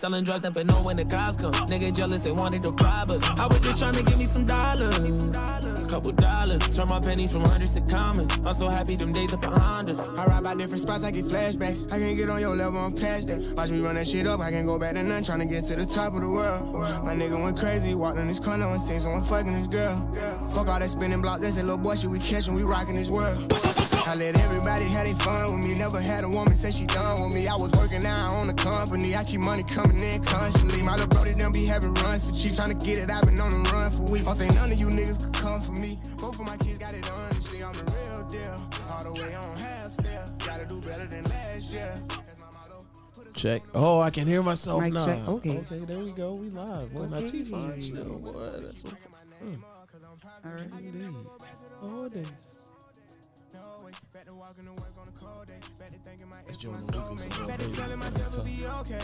Selling drugs, never know when the cops come. Nigga jealous, they wanted to rob us. I was just trying to give me some dollars. A couple dollars. Turn my pennies from hundreds to commas. I'm so happy them days are behind us. I ride by different spots, I get flashbacks. I can't get on your level, I'm past that. Watch me run that shit up, I can't go back to none. Trying to get to the top of the world. My nigga went crazy, walked in this corner and seen someone fucking this girl. Fuck all that spinning block, that's that little boy shit we catchin', we rockin' this world. I let everybody have their fun with me. Never had a woman say she done with me. I was working out on the company. I keep money coming in constantly. My little brody done be having runs for cheap. Trying to get it, I've been on the run for weeks. Don't think none of you niggas could come for me. Both of my kids got it honestly. I'm the real deal. All the way on half step. Gotta do better than last year. Check. Oh, I can hear myself Mic now. check. Okay. Okay, there we go. We live. Boy, my teeth fine still, boy. That's okay. All right. Oh, days. Back to walking to work on a cold day. Back to thinking my ex Jordan my soulmate. Back to telling myself it'll be okay.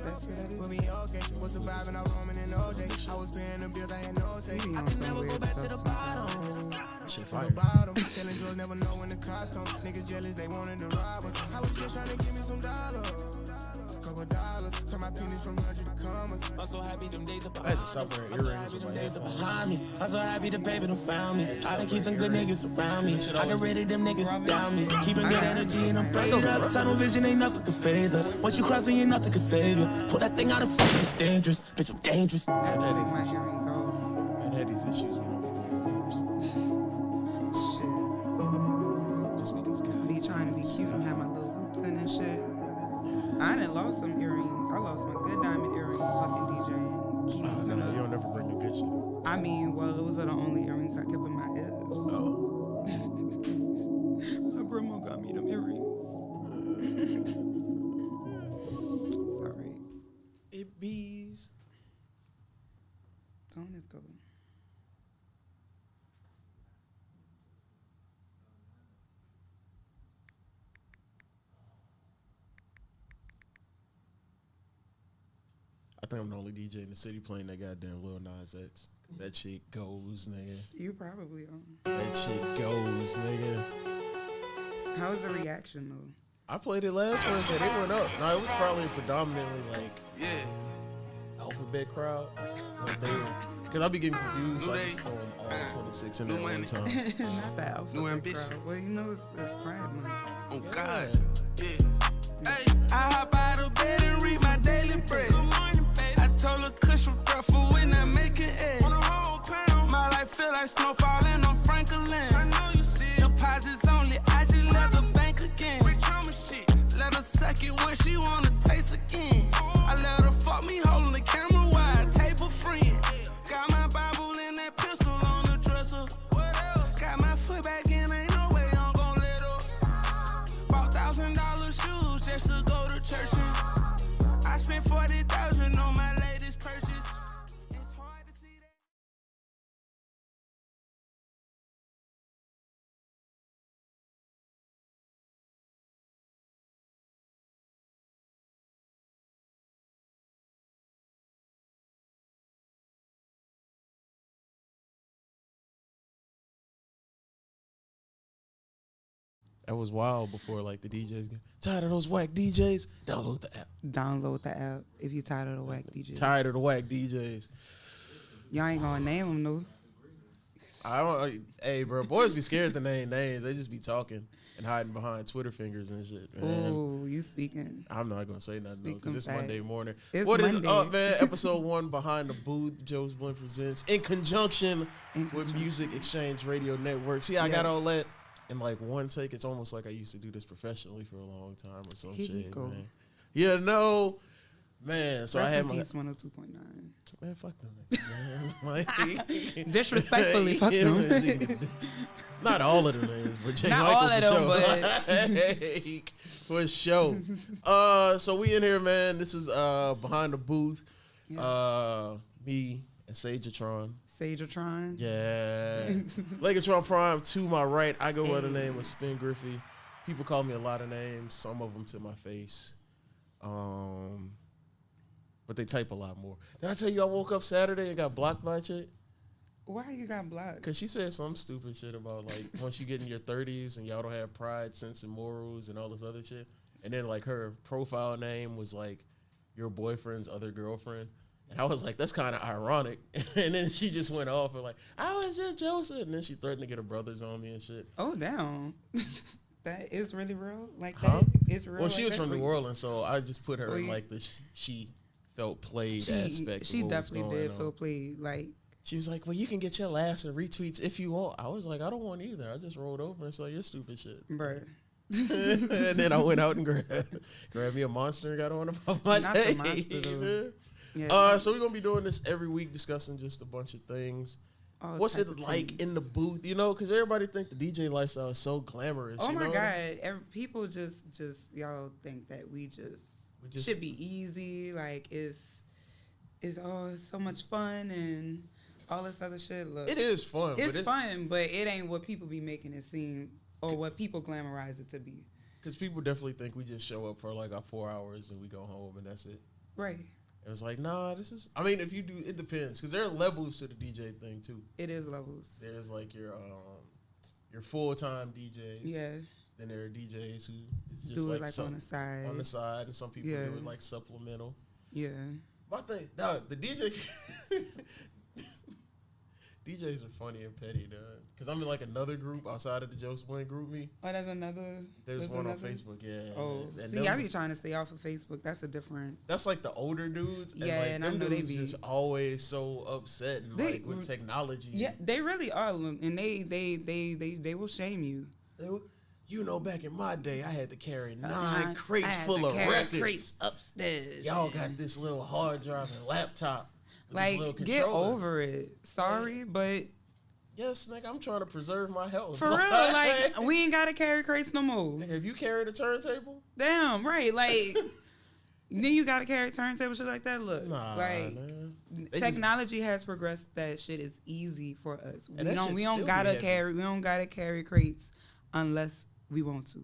That's what that We'll is. be okay. Was surviving, I was roaming in OJ. I was paying the bills, I had no say. I can never go back to the bottom. Shit To fire. the bottom. Selling drugs, never know when the cost come. Niggas jealous, they wanted to rob us. I was just trying to give me some dollars. Couple dollars. Turn my pennies from 100 to commas. I'm so happy them days are I had behind to stop us. wearing I'm so earrings happy with them my days are headphones. behind me. I'm so happy the baby done found me. I done keep some good niggas around me. I got rid of them niggas down me. Keeping good energy and I'm prayed up. Tunnel vision ain't nothing can phase us. Once you cross me, ain't nothing can save you. Pull that thing out of fucking, it's dangerous. Bitch, I'm dangerous. I had to take my earrings off. I had these issues when I was doing Shit. Just be these guys. Be trying to be cute and have my little hoops in and shit. I done lost some earrings. I lost my good diamond earrings fucking DJing. Keep Oh, moving no, up. you don't never bring the good shit. I mean, well, those are the only earrings I kept in my ears. Oh. My grandma got me them earrings. Sorry. It bees. Don't it though? I think I'm the only DJ in the city playing that goddamn Lil Nas X. 'Cause that shit goes, nigga. You probably are. That shit goes, nigga. How's the reaction though? I played it last Wednesday. They went up. No, it was probably predominantly like alphabet crowd. Like because I be getting confused. So I just throw them all 26 in there one time. Not the alphabet ambitions. crowd. Well, you know it's Pride Month. Oh God. Hey, I hop out of bed and read my daily bread. I told her Kush was rough for when I make it egg. My life feel like snow falling on Franklin. I know you see it. Deposits only, I just left the bank again. Let her suck it when she wanna taste again. I let her fuck me holding the camera while I tape a friend. Got my Bible and that pistol on the dresser. What else? Got my foot back in, ain't no way I'm gon' let up. Bought $1,000 shoes just to go to church in. I spent 40,000 on my latest purchase. It's hard to see that. That was wild before like the DJs get tired of those whack DJs. Download the app. Download the app if you're tired of the whack DJs. Tired of the whack DJs. Y'all ain't gonna name them though. Hey, bro, boys be scared to name names. They just be talking and hiding behind Twitter fingers and shit, man. Oh, you speaking? I'm not gonna say nothing though, Speak because it's them Monday facts. morning. It's What is Monday. up, man? Episode 1, Behind the Booth, Joe's Blend presents in conjunction with Music Exchange Radio Network. See, I got Yes. all that in like one take. It's almost like I used to do this professionally for a long time or some Here you shit, go. man. You know, man. So Rest I had in my peace, 102.9. man. Fuck them, niggas, man. Like, Disrespectfully, fuck them. Not all of the names, but Jay Not Michaels all of for them, sure. For sure. So we in here, man. This is Behind the Booth. Me and Sagetron. Sagetron. Yeah. Legatron Prime to my right. I go by the name of Spin Griffey. People call me a lot of names, some of them to my face. But they type a lot more. Did I tell you I woke up Saturday and got blocked by a chick? Why you got blocked? Because she said some stupid shit about, like, once you get in your 30s and y'all don't have pride, sense, and morals and all this other shit. And then, like, her profile name was, like, your boyfriend's other girlfriend. And I was like, that's kind of ironic. And then she just went off and like, I was just Joseph. And then she threatened to get her brothers on me and shit. Oh, damn. That is really real? Like Huh? that? It's real? Well, she like was that? from New Orleans, so I just put her Well, in like the she felt played aspect. She of what was definitely going did on. feel played. Like, She was like, well, you can get your laughs and retweets if you want. I was like, I don't want either. I just rolled over and saw your stupid shit. bruh. And then I went out and grabbed me a monster and got on about my Not day. the monster, though. Yeah. So we're going to be doing this every week, discussing just a bunch of things. All What's type it of like things. in the booth? You know, because everybody think the DJ lifestyle is so glamorous. Oh you my know? God. People just y'all think that we just should be easy. Like it's all so much fun and all this other shit. Look, It is fun. it's fun, but it ain't what people be making it seem or what people glamorize it to be. Because people definitely think we just show up for like our 4 hours and we go home and that's it. Right. It was like, nah, this is. I mean, if you do, it depends because there are levels to the DJ thing too. It is levels. There's like your full time DJs. Yeah. Then there are DJs who it's just Do it like like some, on the side. on the side, and some people Yeah. do it like supplemental. Yeah. My thing, nah, the DJ. DJs are funny and petty, dog. Because I'm in like another group outside of the Joe Spling group me. Oh, there's another. There's one another? on Facebook, yeah. Oh, And see, I be trying to stay off of Facebook. That's a different. that's like the older dudes. Yeah, like, and I them know they dudes be- just always so upset and They- like with technology. Yeah, they really are, and they will shame you. You know, back in my day, I had to carry 9 I crates had full to of carry records. crates upstairs. Y'all got this little hard drive and laptop. With this little Like, get controller. over it. Sorry, but Yes, nigga, I'm trying to preserve my health. for real, like, we ain't gotta carry crates no more. Nigga, have you carried a turntable? Damn, right? Like, then you gotta carry turntable shit like that. Look, Nah, like. man. They Technology has progressed. That shit is easy for us. And that shit We still don't be gotta heavy. carry. We don't gotta carry crates unless we want to.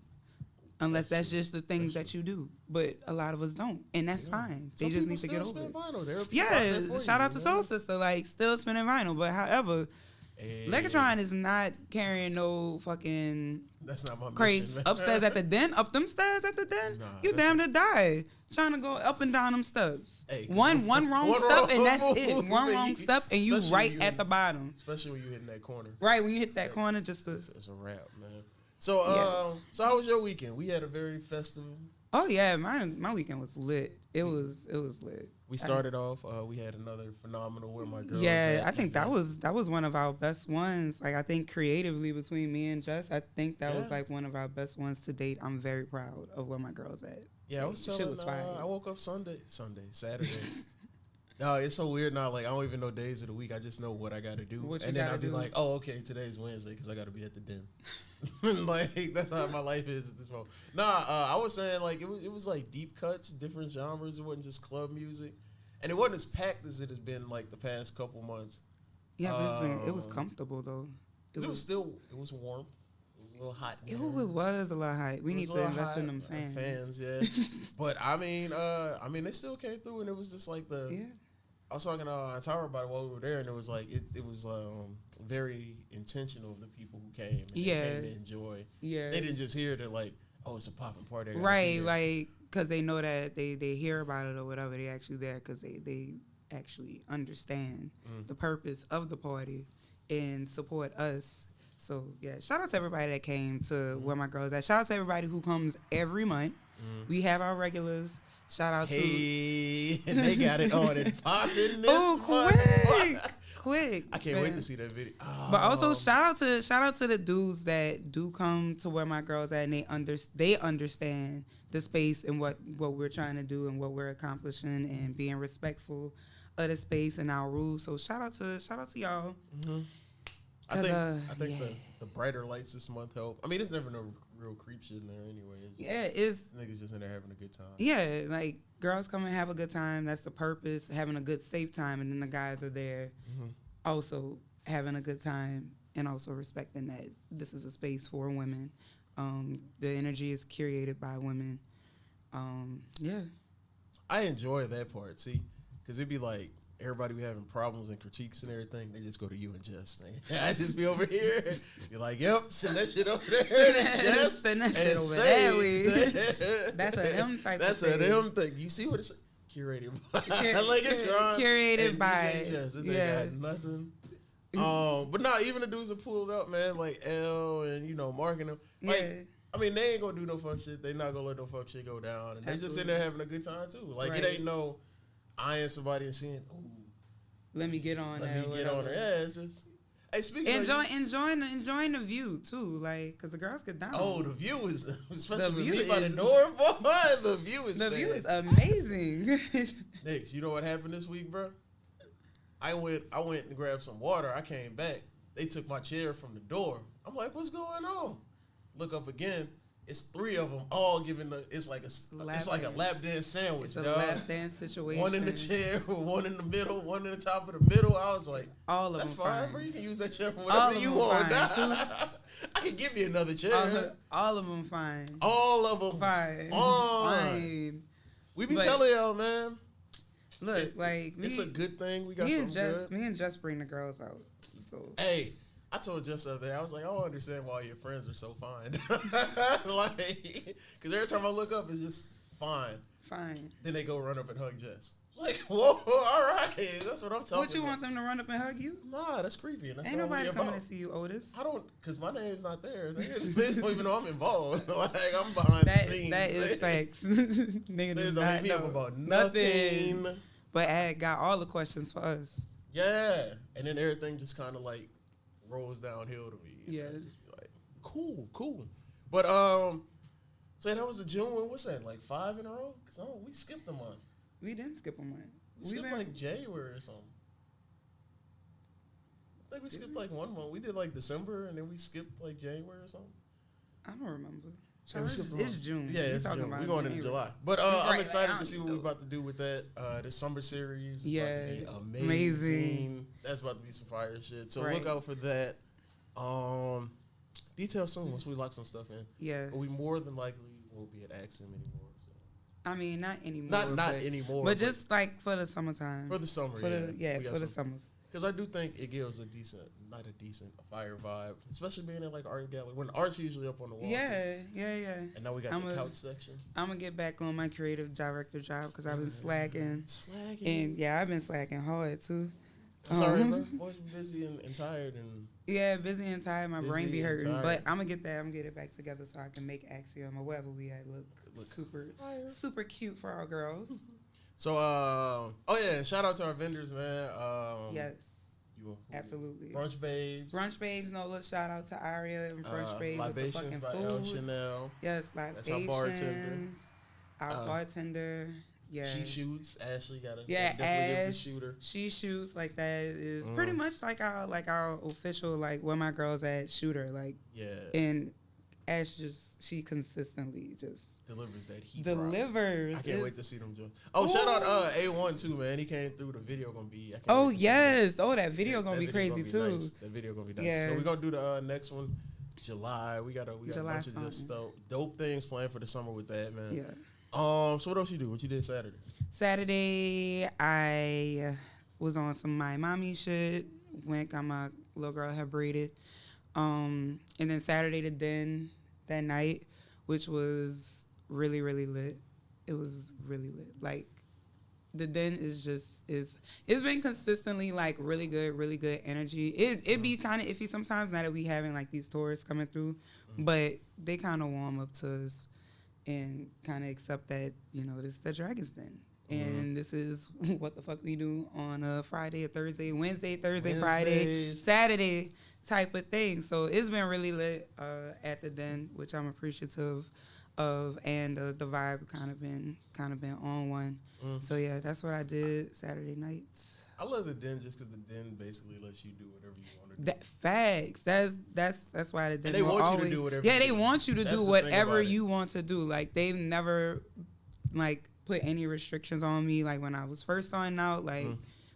Unless that's true. just the things that you do. But a lot of us don't, and that's fine. They Some just people need to get still over it. spin vinyl. There are people out there Yeah, for shout you, out to you Soul know? Sister, like still spinning vinyl. But however, Hey, Legatron is not carrying no fucking That's not my crates mission, man. upstairs at the den. Up them stairs at the den, Nah, you that's damn to die trying to go up and down them steps. Hey, one wrong one step wrong and that's it. move, One man. wrong step and you Especially right you at in- the bottom. Especially when you hit in that corner. Right when you hit that corner, just to. It's a wrap, man. So, Yeah. so how was your weekend? We had a very festive. Oh yeah, my weekend was lit. It was lit. We started off. We had another phenomenal Where My Girls Yeah, At I think that event. was one of our best ones. Like I think creatively between me and Jess, I think that was Yeah. like one of our best ones to date. I'm very proud of Where My Girls At. Yeah, I was Shit telling. was fire. I woke up Saturday. No, it's so weird now. Like I don't even know days of the week. I just know what I got to do, What you and then gotta I'd be do. like, "Oh, okay, today's Wednesday because I got to be at the den." Like that's how my life is at this moment. Nah, I was saying like it was like deep cuts, different genres. It wasn't just club music, and it wasn't as packed as it has been like the past couple months. Yeah, but it was Um, comfortable though. It was warm. It was a little hot. in It there. was a lot high. We It need was a to little invest in hot, them fans. yeah. But I mean, they still came through, and it was just like the. Yeah. I was talking to Tyra about it while we were there, and it was like it was very intentional of the people who came. And Yeah. they came to enjoy. Yeah. They didn't just hear that like, oh, it's a popping party. I gotta be Right, here. like because they know that they hear about it or whatever. They actually there because they actually understand the purpose of the party and support us. So yeah, shout out to everybody that came to Where My Girls At. Shout out to everybody who comes every month. We have our regulars. Shout out to Hey, and they got it on and popping this. oh quick. I can't wait man. to see that video. But also Oh. shout out to the dudes that do come to Where My Girls At, and they understand the space and what we're trying to do and what we're accomplishing and being respectful of the space and our rules. So shout out to y'all. I think yeah. the brighter lights this month help. I mean, there's never no real creep shit in there anyway. It's just, Yeah, it's niggas just in there having a good time. yeah, like girls come and have a good time. That's the purpose, having a good safe time, and then the guys are there also having a good time and also respecting that this is a space for women. The energy is curated by women. Yeah. I enjoy that part, see, because it'd be like everybody be having problems and critiques and everything. They just go to you and Jess. I just be over here. You're like, yep, send that shit over there. to Jess Send that shit and over Sage. there. That's a them type That's of a thing. them thing. You see what it's. curated by Legatron. Curated and by DJ Jess. This ain't got nothing. But nah, even the dudes that pulled up, man, like L and Mark and them. Like, Yeah. I mean, they ain't gonna do no fuck shit. They not gonna let no fuck shit go down, and they just in there having a good time too. Like Right. it ain't no eyeing somebody and seeing, ooh, Let me get on let that. me get on her. Yeah, it's just. Hey, speaking enjoying the view too, like, cause the girls get down. Oh, the view is, especially view with me by the is- door, boy. The view is amazing. Next, you know what happened this week, bro? I went and grabbed some water. I came back. They took my chair from the door. I'm like, what's going on? Look up again. It's 3 of them all giving it's like a lap dance sandwich. It's a dog. lap dance situation. One in the chair, one in the middle, one in the top of the middle. I was like, All of that's them fine, fine. bro. You can use that chair for All whatever of you them want. fine, I can give you another chair. All of them fine. All of them Fine. fine. Fine. We be But- telling y'all, man. Look, like It's a good thing. We got me and something Jess, good. me and Jess bring the girls out. So Hey, I told Jess the other day, I was like, I don't understand why your friends are so fine. Like, because every time I look up, it's just fine. fine. Then they go run up and hug Jess. Like, whoa, all right. That's what I'm talking What you about. want them to run up and hug you? Nah, that's creepy. And that's Ain't not what nobody we coming about. to see you, Otis. I don't, because my name's not there. They don't even know I'm involved. Like, I'm behind the scenes. That is facts. Nigga They does don't not hit me up know about nothing. But Ad got all the questions for us. Yeah. And then everything just kind of like rolls downhill to me. Yeah. And I just be like, cool. But, so that was a June one. What's that, like 5 in a row? Because we skipped a month. We didn't skip a month. We skipped like January or something. I think we skipped like 1 month. We did like December and then we skipped like January or something. I don't remember. Yeah, we It's, skipped a it's month. June. Yeah, We it's talking June. about We're going January. into July. But Right, I'm excited like, to see what we're about to do with that. The summer series. Is about to be Yeah, amazing. That's about to be some fire shit. So Right. look out for that. Details soon once we lock some stuff in. Yeah. But we more than likely won't be at Axiom anymore. So. I mean, not anymore. Not but, anymore. But just like for the summertime. for the summer. For the summer. Because I do think it gives a fire vibe, especially being in like art gallery when art's usually up on the wall. Yeah. And now we got the couch section. I'm gonna get back on my creative director job because I've been slacking. And I've been slacking hard too. Sorry, bro. Always busy and tired and. Yeah, busy and tired. My brain be Busy and hurting, tired. but I'm gonna get that. I'm gonna get it back together so I can make Axiom or wherever we at look super cute for our girls. So, shout out to our vendors, man. Yes, absolutely. Brunch Babes. Brunch Babes, no little shout out to Aria and Brunch Babes with the Libations fucking by food. El Chanel. Yes, That's our bartender. Libations. Our bartender. Yeah. She shoots. Ashley got a Yeah, definitely give the Ash. shooter. She shoots like that is pretty much like our official like where my girls at shooter like Yeah. and Ash she consistently just Delivers that heat. delivers. I can't wait to see them join. Oh, shout out A1 too, man. He came through. The video gonna be. I can't Oh wait to see yes. Oh, that video that. gonna That be video crazy gonna be too. nice. That video gonna be nice. Yeah. So we're gonna do the next one, July. We got a July bunch of just dope things planned for the summer with that, man. Yeah. So what else you do? What you did Saturday? Saturday, I was on some My Mommy shit. Went, got my little girl hair braided. And then Saturday to Den that night, which was really, really lit. It was really lit. Like, the Den is it's been consistently like really good energy. It be kind of iffy sometimes now that we having like these tourists coming through, but they kind of warm up to us and kind of accept that, this is the Dragon's Den. And this is what the fuck we do on a Friday, a Thursday, Wednesday, Friday, Saturday type of thing. So it's been really lit at the Den, which I'm appreciative of, and the vibe kind of been on one. So yeah, that's what I did Saturday nights. I love the Den just because the Den basically lets you do whatever you want to do. That facts. That's why the Den. And they will want you always, to do whatever. Yeah, you they do. want you to That's do the thing whatever about it. you want to do. Like they've never like put any restrictions on me. Like when I was first starting out, like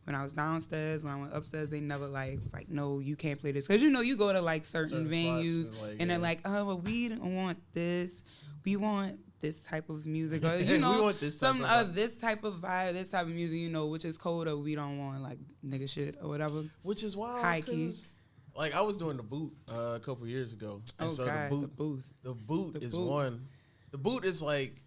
when I was downstairs, when I went upstairs, they never like was like, no, you can't play this, because you go to like certain venues spots and they're like, oh, well, we don't want this. We want this type of music, or We want this type some of vibe. this type of vibe, this type of music, which is cold, or we don't want like nigga shit or whatever. Which is wild. High key. 'Cause, like I was doing the boot a couple years ago. And Oh so God, the boot the booth. The boot The is boot. one. The boot is like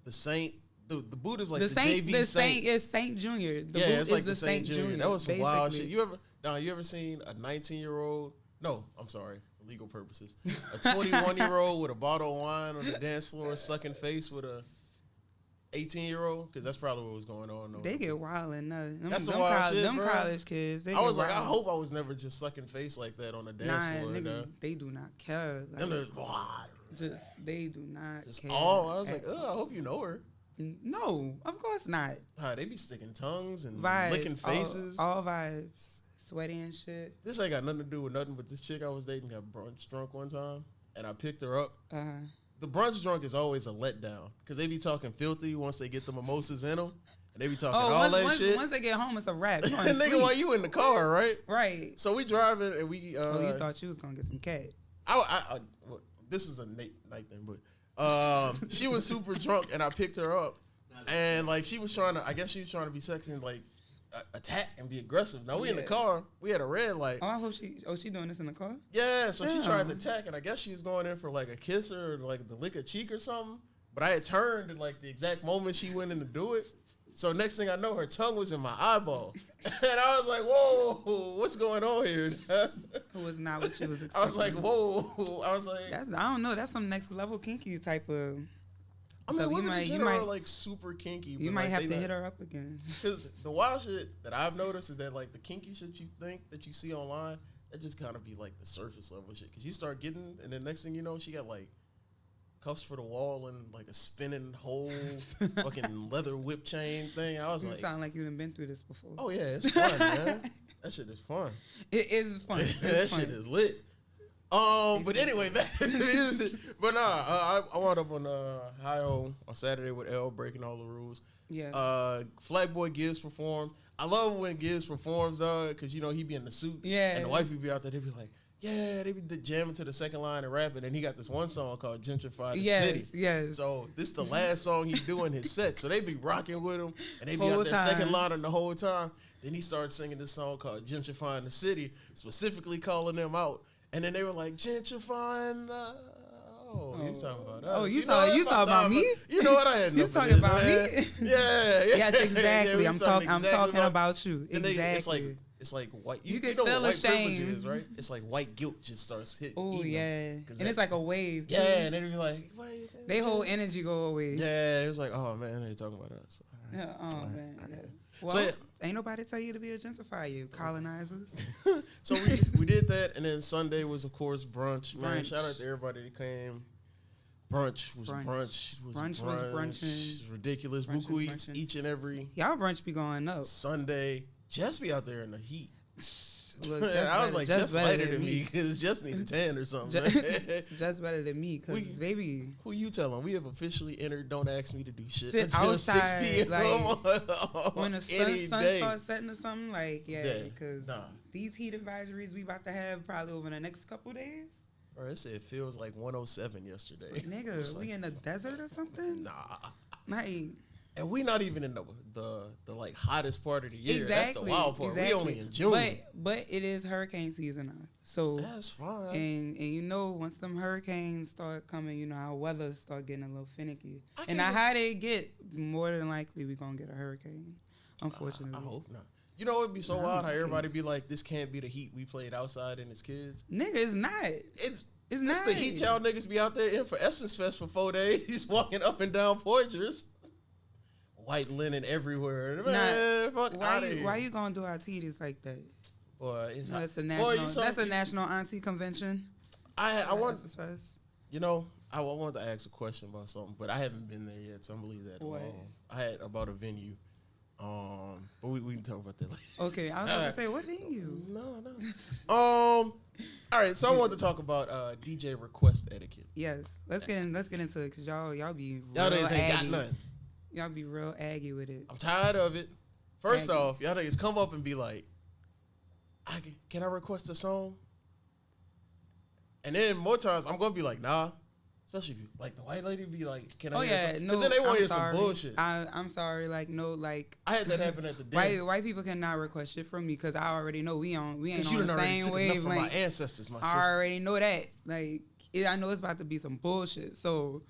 the Saint, the boot is like the the Saint, JV the Saint. is Saint Junior. The Yeah, boot it's is like the Saint Junior. That was some wild basically. shit. You ever seen a 19-year-old? No, I'm sorry, for legal purposes. A 21-year-old with a bottle of wine on the dance floor, sucking face with a 18-year-old, because that's probably what was going on. They get wild and nuts. That's some wild shit, them bro. college kids. They I was get like, I wild. hope I was never just sucking face like that on the dance floor. Nigga, they do not care. Like, they do not just care. all. I was like, I hope you know her. No, of course not. They be sticking tongues and Vibes, licking faces. all vibes, sweaty and shit. This ain't got nothing to do with nothing, but this chick I was dating got brunch drunk one time, and I picked her up. The brunch drunk is always a letdown because they be talking filthy once they get the mimosas in them, and they be talking shit. Once they get home, it's a wrap. Nigga, while you in the car, right? Right. So we driving, and we. You thought you was gonna get some cat? Well, this is a night thing, but she was super drunk, and I picked her up, and like she was trying to. I guess she was trying to be sexy and like attack and be aggressive. Now we in the car. We had a red light. Oh, I hope she doing this in the car? Yeah, so she tried to attack, and I guess she was going in for like a kiss or like the lick a cheek or something. But I had turned at like the exact moment she went in to do it. So next thing I know, her tongue was in my eyeball, and I was like, "Whoa, what's going on here?" It was not what she was expecting. I was like, "Whoa!" I was like, I don't know. That's some next level kinky type of. I mean, So women in general are like super kinky. You might have to hit her up again. Because the wild shit that I've noticed is that like the kinky shit you think that you see online, that just kind of be like the surface level shit. Because you start getting, and then next thing you know, she got like cuffs for the wall and like a spinning whole fucking leather whip chain thing. I was You like, sound like you've been through this before. oh yeah, it's fun, man. That shit is fun. It is fun. That shit is lit. But anyway, but I wound up on Ohio on Saturday with L breaking all the rules. Yeah. Flatboy Gibbs performed. I love when Gibbs performs though, because you know he be in the suit. Yeah. And the white people be out there, they be like, yeah, they be jamming to the second line and rapping. And he got this one song called Gentrify the City. Yes. So this is the last song he do in his set. So they be rocking with him, and they be Whole out there time. second line the whole time. Then he started singing this song called Gentrifying the City, specifically calling them out. And then they were like, gentrifying. You talking about us? Oh, you know talking about me? You know what I had? You talking about me? Yeah. Yes, exactly. Yeah, I'm talking about you. And Exactly. It's like white. You You can know feel what white privilege ashamed. is, right? It's like white guilt just starts hitting. Oh yeah, and it's like a wave. Too. Yeah, and then they be like, they whole energy go away. Yeah, it was like, oh man, they talking about us. Yeah. Oh man. Yeah. Well, So, yeah. ain't nobody tell you to be a gentrifier, you colonizers. So we did that, and then Sunday was of course brunch. Man, Brunch. shout out to everybody that came. Brunch was brunch. Brunch was brunching. It's ridiculous. Brunch Buku was eats brunching. each and every Y'all brunch be going up. Sunday. Jess be out there in the heat. Look, And I was like, Jess better lighter than me because Jess need a tan or something. Just better than me, cause baby. Who you telling? We have officially entered. Don't ask me to do shit Sit until outside, 6 p.m. like, when the sun day. starts setting or something, like Yeah, because nah. these heat advisories we about to have probably over the next couple days. Or it said it feels like 107 yesterday. Nigga, It's we like, in the desert or something? nah. Like, And we not even in the like hottest part of the year. exactly. That's the wild part. Exactly. We only in June. But it is hurricane season now. So That's fine. and you know once them hurricanes start coming, you know our weather start getting a little finicky. I And can't- how they get, more than likely we gonna get a hurricane. Unfortunately. I hope not. You know it'd be so Nah, wild how okay. everybody be like, this can't be the heat we played outside in as kids. Nigga, it's not. It's It's this not. the heat y'all niggas be out there in for Essence Fest for 4 days, walking up and down Poitras. White linen everywhere. Man, fuck outta here. Why you gonna do our titties like that? Boy, it's No, that's a Boy, national. you saw- That's a national auntie convention. I want, Essence Fest. you know, I wanted to ask a question about something, but I haven't been there yet, so I'm gonna leave that What? alone. I had about a venue. But we can talk about that later. Okay, I was about to say, what venue? No. All right, so I wanted to talk about DJ request etiquette. Yes, let's get into it because y'all be Y'all real niggas ain't got aggy. nothing. Y'all be real aggy with it. I'm tired of it. First Aggy. off, y'all niggas come up and be like, can I request a song? And then more times, I'm going to be like, nah. Especially if you, like the white lady be like, can I Oh hear yeah, some? no. Because then they want to I'm hear sorry. some bullshit. I'm sorry, like no, like I had that happen at the dinner. white people cannot request shit from me because I already know we ain't Because on you the done already same took enough from my wavelength. ancestors, my I sister. already know that. Like I know it's about to be some bullshit. So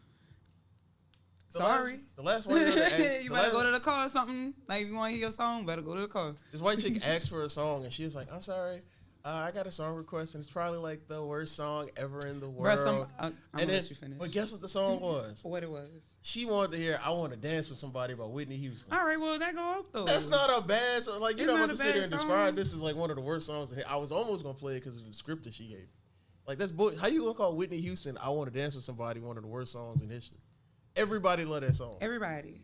Sorry. The last one. You better go to the car or something. Like, if you want to hear your song, better go to the car. This white chick asked for a song, and she was like, I'm sorry. I got a song request, and it's probably like the worst song ever in the world. Bruh, I'm gonna let you finish. But guess what the song was? What it was? She wanted to hear I Want to Dance with Somebody by Whitney Houston. All right, well, that go up, though. That's not a bad song. Like, you're It's not not about to a sit bad there and song. describe this as like one of the worst songs. I was almost going to play it because of the script that she gave. Like, that's how you going to call Whitney Houston I Want to Dance with Somebody one of the worst songs in history? Everybody love that song. Everybody.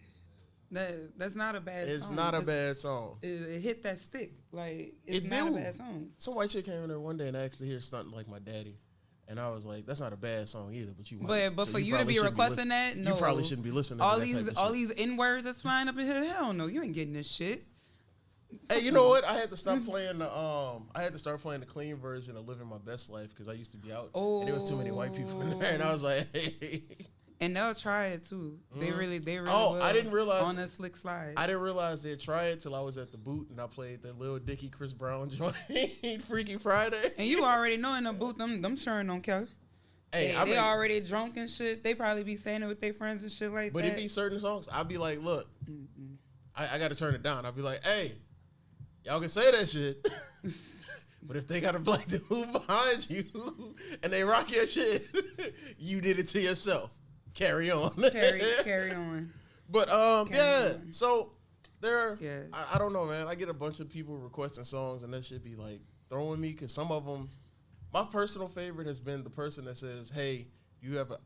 That's not a bad song. It's not a bad song. It hit that stick. Like, it's not a bad song. Some white chick came in there one day and asked to hear Stunting Like My Daddy. And I was like, that's not a bad song either, but you white. But So for you to probably be shouldn't requesting that, no. You probably shouldn't be listening all to that these type of all shit. these N-words that's flying up in here, hell no, you ain't getting this shit. Hey, you know what? I had to stop playing the I had to start playing the clean version of Living My Best Life because I used to be out and there was too many white people in there, and I was like, hey. And they'll try it too. They really Oh, will I didn't realize on a slick slide. I didn't realize they'd try it till I was at the boot and I played the Lil Dicky Chris Brown joint, Freaky Friday. And you already know in the booth, them churn don't care. Hey, they already drunk and shit. They probably be saying it with their friends and shit like but that. it be certain songs. I'd be like, look, I got to turn it down. I'd be like, hey, y'all can say that shit. But if they got a black dude behind you and they rock your shit, you did it to yourself. Carry on. Carry on. But Carry on. so there. Yeah. I don't know, man. I get a bunch of people requesting songs, and that should be like throwing me because some of them. My personal favorite has been the person that says, "Hey,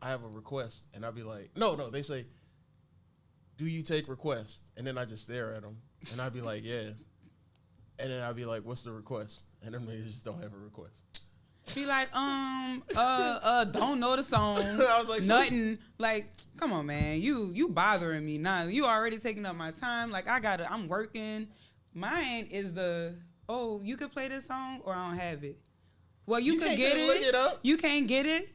I have a request," and I'll be like, "No." They say, "Do you take requests?" And then I just stare at them, and I'd be like, "Yeah." And then I'd be like, "What's the request?" And them niggas just don't have a request. Be like, don't know the song. I was like, nothing. Like, come on, man. You bothering me now. You already taking up my time. Like, I'm working. Mine is you could play this song or I don't have it. Well, you could get it. Look it up. You can't get it.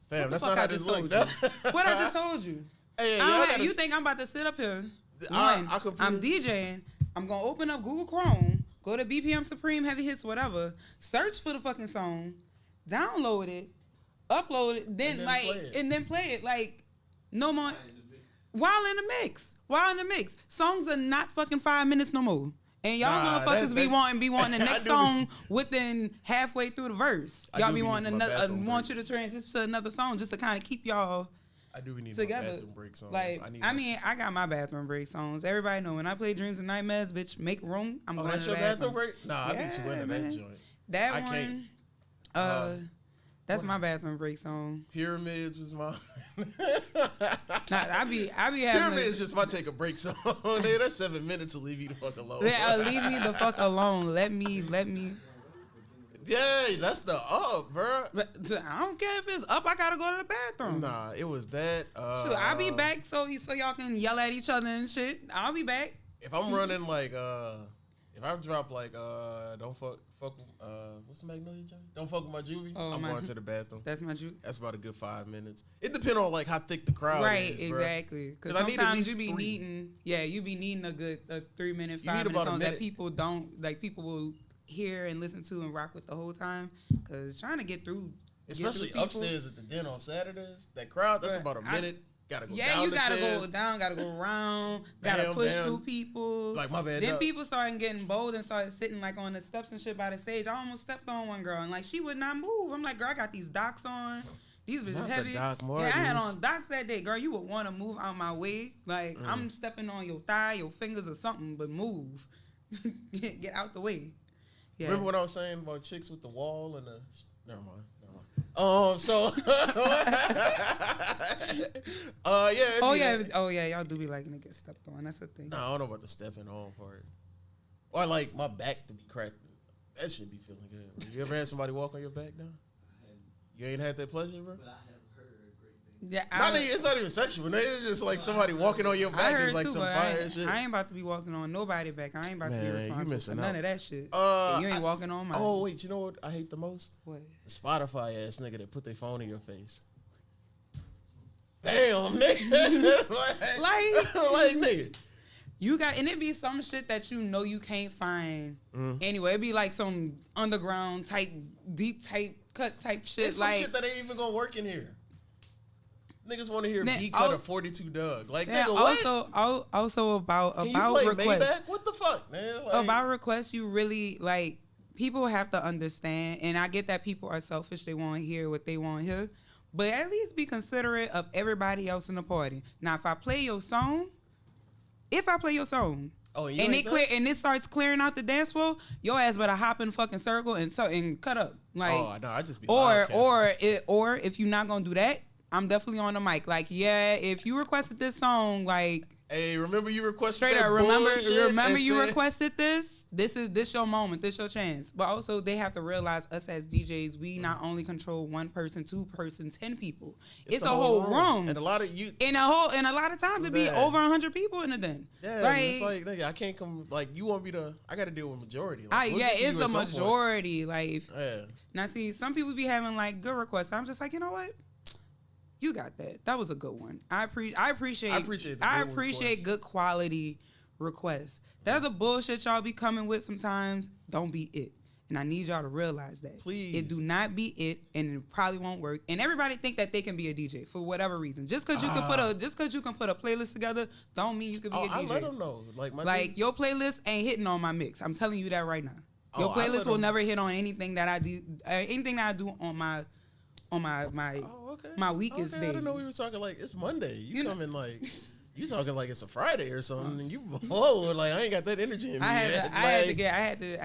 Fam, that's fuck not how I this just look. told you? What I just told you. Hey, You think I'm about to sit up here? I I'm DJing. I'm gonna open up Google Chrome, go to BPM Supreme, Heavy Hits, whatever. Search for the fucking song, download it, upload it, then play it. Like, no more. While in the mix, songs are not fucking 5 minutes no more. And y'all motherfuckers be wanting the next song within halfway through the verse. Y'all be wanting want you to transition to another song just to kind of keep y'all. I do need together. my bathroom break songs. Like, I got my bathroom break songs. Everybody know when I play Dreams and Nightmares, bitch, make room. I'm going that's to your the bathroom break? Nah, I be too into that joint. That one, that's my bathroom break song. Pyramids was my. I be having. Pyramids just my take a break song. Hey, that's 7 minutes to leave you the fuck alone. Yeah, leave me the fuck alone. Let me. Yeah, that's the up, bro. But I don't care if it's up. I gotta go to the bathroom. Nah, it was that. Shoot, I'll be back so y'all can yell at each other and shit. I'll be back. If I'm running like if I drop like don't fuck what's the Magnolia joint? Don't fuck with my juvie. I'm going to the bathroom. That's my juvie. That's about a good 5 minutes. It depends on like how thick the crowd is. Right, exactly. Because sometimes you be needing a good 3 minute, 5 minute songs that people don't like. People will hear and listen to and rock with the whole time. Because trying to get through, especially upstairs at the den on Saturdays, that crowd that's about a minute. Gotta go down you gotta stairs. go down, gotta go around, gotta push through people. Like, my bad. Then people started getting bold and started sitting like on the steps and shit by the stage. I almost stepped on one girl and like she would not move. I'm like, girl, I got these docks on. These bitches heavy. Doc yeah, I had on docks that day, girl. You would want to move out my way. Like I'm stepping on your thigh, your fingers or something, but move. Get out the way. Yeah. Remember what I was saying about chicks with the wall and the? Never mind. So yeah, y'all do be liking to get stepped on. That's the thing. Nah, I don't know about the stepping on part. Or like my back to be cracked. That should be feeling good. Bro. You ever had somebody walk on your back now? You ain't had that pleasure, bro? But I have heard great things. Yeah, it's not even sexual. It's just like somebody walking on your back is like too, some fire shit. I ain't about to be walking on nobody back. I ain't about to be responsible for none of that shit. You ain't walking on mine. Oh wait, you know what I hate the most? What? The Spotify ass nigga that put their phone in your face. Damn, nigga. like nigga. You got, and it be some shit that you know you can't find anyway. It be like some underground type, deep type, cut type shit. It's like some shit that ain't even gonna work in here. Niggas want to hear Then B cut of 42 Doug. Like, Yeah, nigga, what? also about Can you play requests. Maybach? What the fuck, man? Like, About requests, you really like people have to understand, and I get that people are selfish. They want to hear what they want to hear, but at least be considerate of everybody else in the party. Now, if I play your song, oh, you and ain't it clear done? and it starts clearing out the dance floor, your ass better hop in the fucking circle and cut up. Like, Oh, no, I just be or loud capping. or if you're not gonna do that, I'm definitely on the mic. Like, yeah, if you requested this song, like, Hey, remember you requested straight that up, remember bullshit and you said- requested this. This your moment. This your chance. But also, they have to realize us as DJs, we not only control one person, two person, 10 people. It's the a whole room. And a lot of you. And a lot of times it be Yeah. over 100 people in the den. Yeah, it's like, nigga, I can't come. Like, you want me to? I got to deal with majority. Like, we'll Yeah, get to it's you the at some point. majority. Like, Yeah. now see, some people be having like good requests. I'm just like, you know what? You got that. That was a good one. I appreciate the good requests. good quality requests. That's the bullshit y'all be coming with sometimes. Don't be it. And I need y'all to realize that. Please. It do not be it, and it probably won't work. And everybody think that they can be a DJ for whatever reason. Just cause you can put a playlist together, don't mean you can be a DJ. I let them know. Like, my Like, nigga- your playlist ain't hitting on my mix. I'm telling you that right now. Your Oh, I playlist let will 'em- never hit on anything that I do. Anything that I do on my Oh, okay. my weakest okay, I didn't know we days. was talking like it's Monday. You You know- coming like you talking like it's a Friday or something. And you whoa, like I ain't got that energy in me. I yet. had Like, I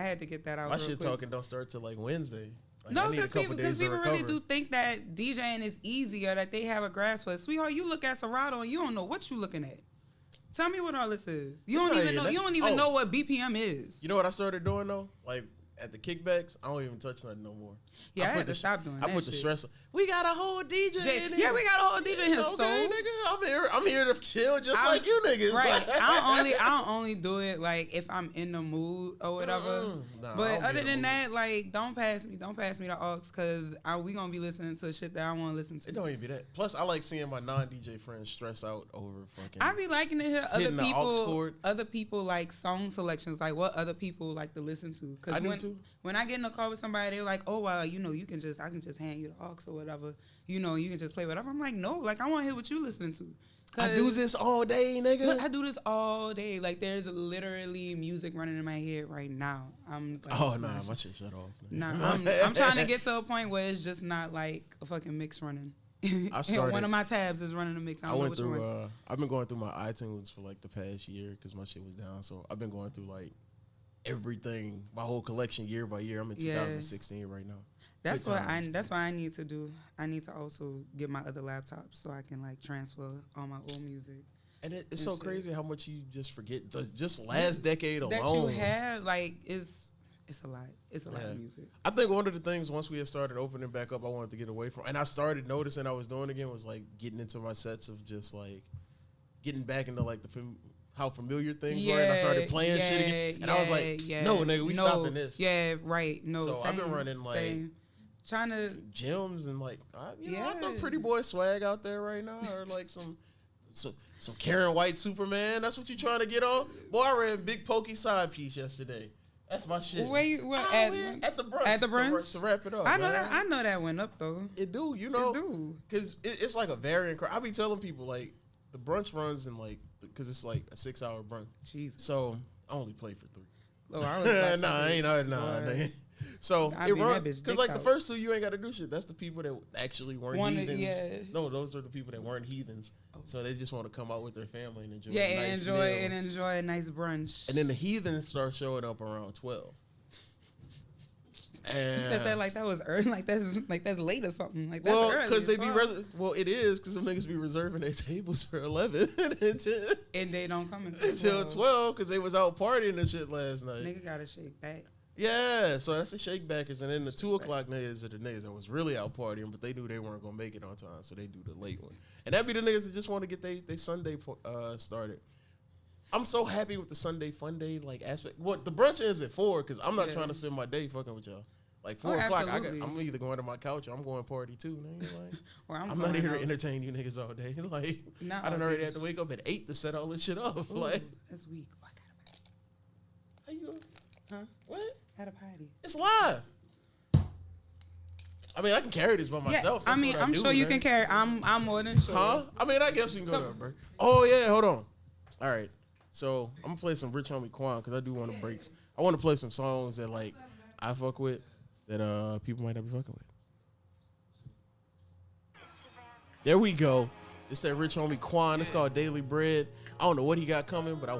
had to get that out. my real shit quick. talking don't start till like Wednesday. Like, No, I need a because couple people, days to really recover. do think that DJing is easy or that they have a grasp for it. Sweetheart, you look at Serato and you don't know what you looking at. Tell me what all this is. You It's don't not even even know. that- You don't even oh. know what BPM is. You know what I started doing though? Like at the kickbacks, I don't even touch nothing no more. Yeah, I put had to the- stop doing I that put the shit. stress. We got a whole DJ. in here. Yeah, we got a whole DJ in here. Okay, So nigga, I'm here to chill just like you niggas. Right. I only do it like if I'm in the mood or whatever. Nah, I But don't be other in the than mood. that, like don't pass me the aux because we gonna be listening to shit that I want to listen to. It don't even be that. Plus, I like seeing my non-DJ friends stress out over fucking. I be liking to hear Hitting the aux cord. other people like song selections, like what other people like to listen to. I do when, too. When I get in a call with somebody, they're like, "Oh, well, I can just hand you the aux or whatever. You can just play whatever." I'm like, "No, like I want to hear what you listening to." I do this all day, nigga. Look, I do this all day. Like there's literally music running in my head right now. I'm like, Oh nah, my shit shut off. Nah, I'm trying to get to a point where it's just not like a fucking mix running. started- One of my tabs is running a mix. I I don't know went which through. one. I've been going through my iTunes for like the past year because my shit was down. So I've been going through like everything, my whole collection year by year. I'm in Yeah. 2016 right now. That's Good what times. that's what I need to do. I need to also get my other laptop so I can like transfer all my old music And it's And so shit. crazy how much you just forget. Just last decade that alone. you have. Like it's a lot. It's a lot Yeah. of music. I think one of the things once we had started opening back up, I wanted to get away from, and I started noticing I was doing again was like getting into my sets of just like getting back into like how familiar things were, and I started playing shit again, and I was like, no, nigga, we stopping this. Yeah, right. No, So I've been same, running, like, same. Trying to. Gems and like, I throw Yeah. Pretty Boy swag out there right now, or like some Karen White Superman. That's what you trying to get on, boy. I ran Big Pokey side piece yesterday. That's my shit. Wait, what? At the brunch. At the brunch? to wrap it up. I know man. that. I know that went up though. It do, you know, It do. because it's like a variant. I be telling people like the brunch runs in like because it's like a 6-hour brunch. Jesus. So I only play for 3. Oh, I was about to nah, say, nah. boy. So I it be in that runs bitch because like dicked the out. first 2 you ain't got to do shit. That's the people that actually weren't Wanna- heathens. yeah. No, those are the people that weren't heathens. So they just want to come out with their family and enjoy. Yeah, a and nice enjoy meal. and enjoy a nice brunch. And then the heathens start showing up around 12. And you said that like that was early, like that's late or something. Like that's well, early. because they as be fuck. it is because some niggas be reserving their tables for 11 until And they don't come until 12. 12 because they was out partying and shit last night. Nigga gotta shake back. Yeah, so that's the shakebackers, and then the 2 o'clock niggas are the niggas that was really out partying, but they knew they weren't gonna make it on time, so they do the late one. And that be the niggas that just want to get they Sunday started. I'm so happy with the Sunday fun day like aspect. What the brunch is at 4 because I'm not Yeah. trying to spend my day fucking with y'all. Like Oh, 4 o'clock, absolutely. I'm either going to my couch or I'm going party too. Nigga. Like, Or I'm going not here to out. entertain you niggas all day. Like Not I done all already day. had to wake up at 8 to set all this shit up. Ooh, Like that's weak. Oh, I got a party. how you? Huh? What? Had a party. It's live. I mean, I can carry this by myself. I That's mean, what I'm do, sure you man. can carry. I'm more than sure. Huh? I mean, I guess we can go to a break. Oh yeah, hold on. All right, so I'm gonna play some Rich Homie Quan because I do want to breaks. I want to play some songs that like I fuck with that people might not be fucking with. There we go. It's that Rich Homie Quan. It's called Daily Bread. I don't know what he got coming, but I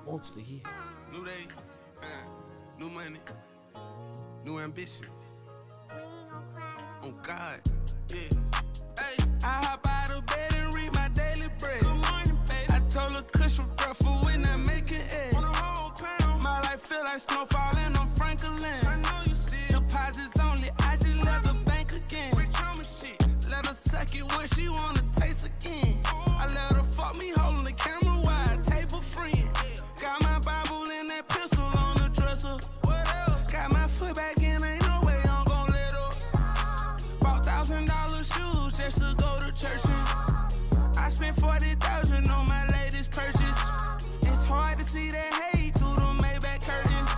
wants to hear. New day, new money, new ambitions. On God, yeah. Hey, I hop out of bed and read my daily bread. Good morning, baby. I told her Kush was rough for when I'm making eggs. On a whole pound, my life feel like snow falling on Franklin. I know you see it. Deposits only, I just left the bank again. Rich Homie shit. Let her suck it when she wanna taste again. I let her fuck me holding the camera while I tape a friend. Got my Bible and that pistol on the dresser. What else? Got my foot back in, ain't no way I'm gon' let up. Bought $1,000 shoes just to go to church in. I spent 40,000 on my latest purchase. It's hard to see that hate through the Maybach curtains.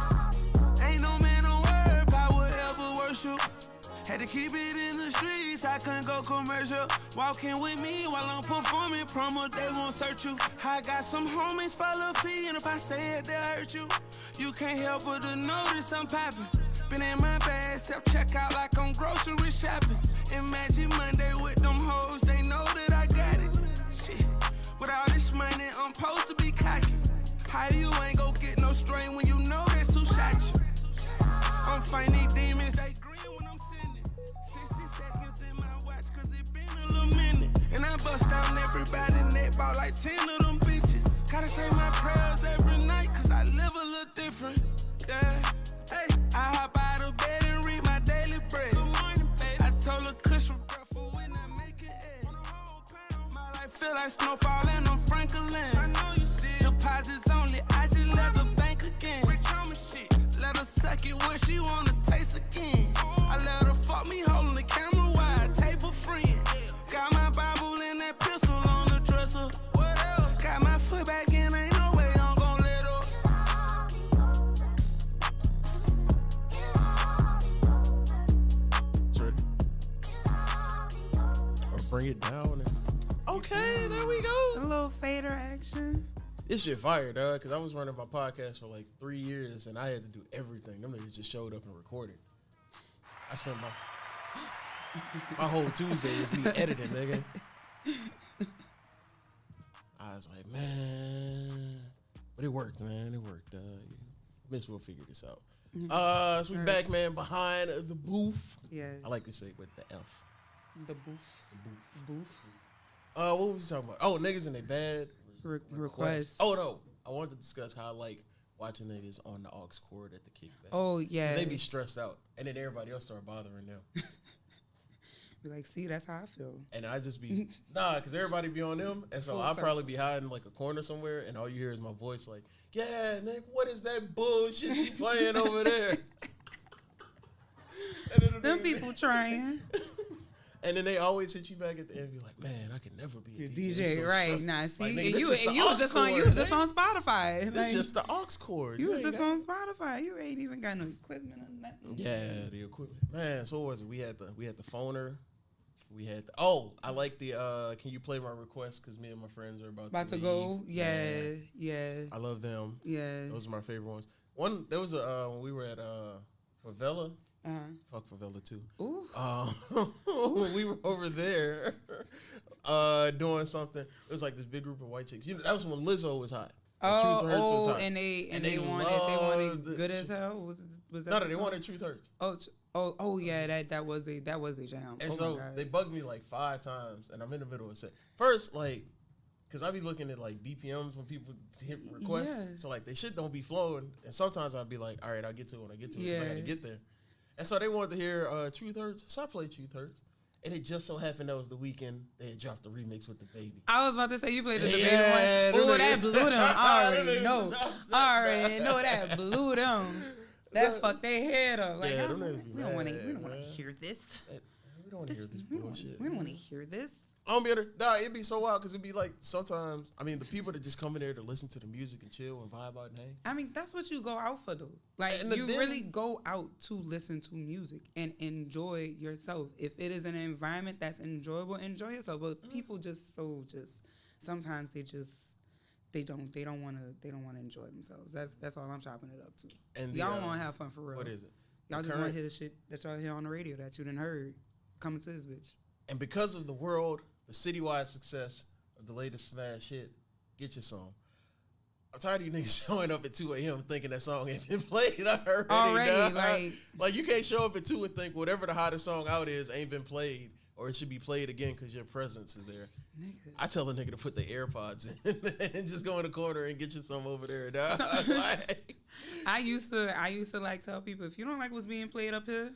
Ain't no man on earth I would ever worship. Had to keep it in the streets, I couldn't go commercial. Walking with me while I'm performing promo, they won't search you. I got some homies follow fee, and if I say it, they'll hurt you. You can't help but to notice I'm popping. Been in my bag, self-checkout like I'm grocery shopping. Imagine Monday with them hoes, they know that I got it. Shit, with all this money, I'm supposed to be cocky. How you ain't gon' get no strain when you know that's who shot you? I'm fighting these demons, they green when I'm sending. 60 seconds in my watch, cause it been a little minute. And I bust down everybody neck, bought like 10 of them bitches. Gotta say my prayers every night, cause I live a little different. Yeah, hey, I hop out of bed and read my daily bread. Good morning, baby. I told her Kush was rough for when I'm making eggs. On a whole pound, my life feel like snow falling on Franklin. I know you see it. Deposits only, I just left the bank again. Rich Homie shit. Let her suck it when she wanna taste again. I let her fuck me holding the camera while I tape a friend. Got my Bible and that pistol on the dresser. What else? Got my foot back in, ain't no way I'm gon' let up. It's ready. Or bring it down. Okay, there we A go. little fader action. This shit fire, dog, because I was running my podcast for like 3 years and I had to do everything. Them niggas just showed up and recorded. I spent my whole Tuesday was me editing, nigga. I was like, man. But it worked, man. It worked. Miss will figure this out. So we back, man, behind the booth. Yeah. I like to say it with the F. The booth. Booth. What was we talking about? Oh, niggas in their bad Request. Oh, no. I wanted to discuss how I like watching niggas on the aux cord at the kickback. Oh, yeah. They be stressed out. And then everybody else start bothering them. Be like, see, that's how I feel. And I just be, nah, because everybody be on them. And so Full I'll stop. probably be hiding like a corner somewhere. And all you hear is my voice like, yeah, Nick, what is that bullshit you playing over there? And then the Them niggas- people trying. And then they always hit you back at the end and be like, man, I could never be a DJ. It's DJ, so right? stressful." Nah, see, Like, nigga, and this you just the was aux just on cord, man. Spotify. It's Like, just the aux cord. you was ain't just got- on Spotify. You ain't even got no equipment or nothing. Yeah, the equipment. Man, so what was it? We had the phoner. We had I like the can you play my request because me and my friends are about to go. leave. Yeah. I love them. Yeah. Those are my favorite ones. There was a when we were at Favela. Fuck Favela too. Ooh. When we were over there doing something. It was like this big group of white chicks. You know, that was when Lizzo was hot. When Truth Hurts was hot. and they loved wanted good as hell. Was that No, the they song? wanted Truth Hurts. Oh yeah, that was the jam. And Oh so my God. they bugged me like 5 times, and I'm in the middle of a set. First, like, because I be looking at like BPMs when people hit requests. Yeah. So like, they shit don't be flowing. And sometimes I'll be like, all right, I'll get to it when I get to it because I got to Yeah. get there. And so they wanted to hear Truth Hurts. So I played Truth Hurts. And it just so happened that was the weekend they had dropped the remix with the baby. I was about to say you played the debate Yeah, one. them Oh, that niggas- blew them. I Them already niggas know. was upset. I already know that blew them. That That- fucked their head up. Like, Yeah, I them don't- niggas be we don't want to. mad, We don't want to man. hear this. We don't want to hear this We bullshit. don't want to hear this. I don't be under. Nah, it'd be so wild because it'd be like sometimes. I mean, the people that just come in there to listen to the music and chill and vibe out and hang. I mean, that's what you go out for, though. Like, And you then- really go out to listen to music and enjoy yourself. If it is an environment that's enjoyable, enjoy yourself. But people sometimes they don't want to enjoy themselves. That's all I'm chopping it up to. And y'all want to have fun for real. What is it? Y'all The just want current- to hear the shit that y'all hear on the radio that you done heard coming to this bitch. And because of the world, the citywide success of the latest smash hit, Get Your Song. I'm tired of you niggas showing up at 2 a.m. thinking that song ain't been played already. Already, like you can't show up at 2 and think whatever the hottest song out is ain't been played or it should be played again because your presence is there. Nigga. I tell a nigga to put the AirPods in and just go in the corner and get you some over there, dog. I used to like tell people, if you don't like what's being played up here,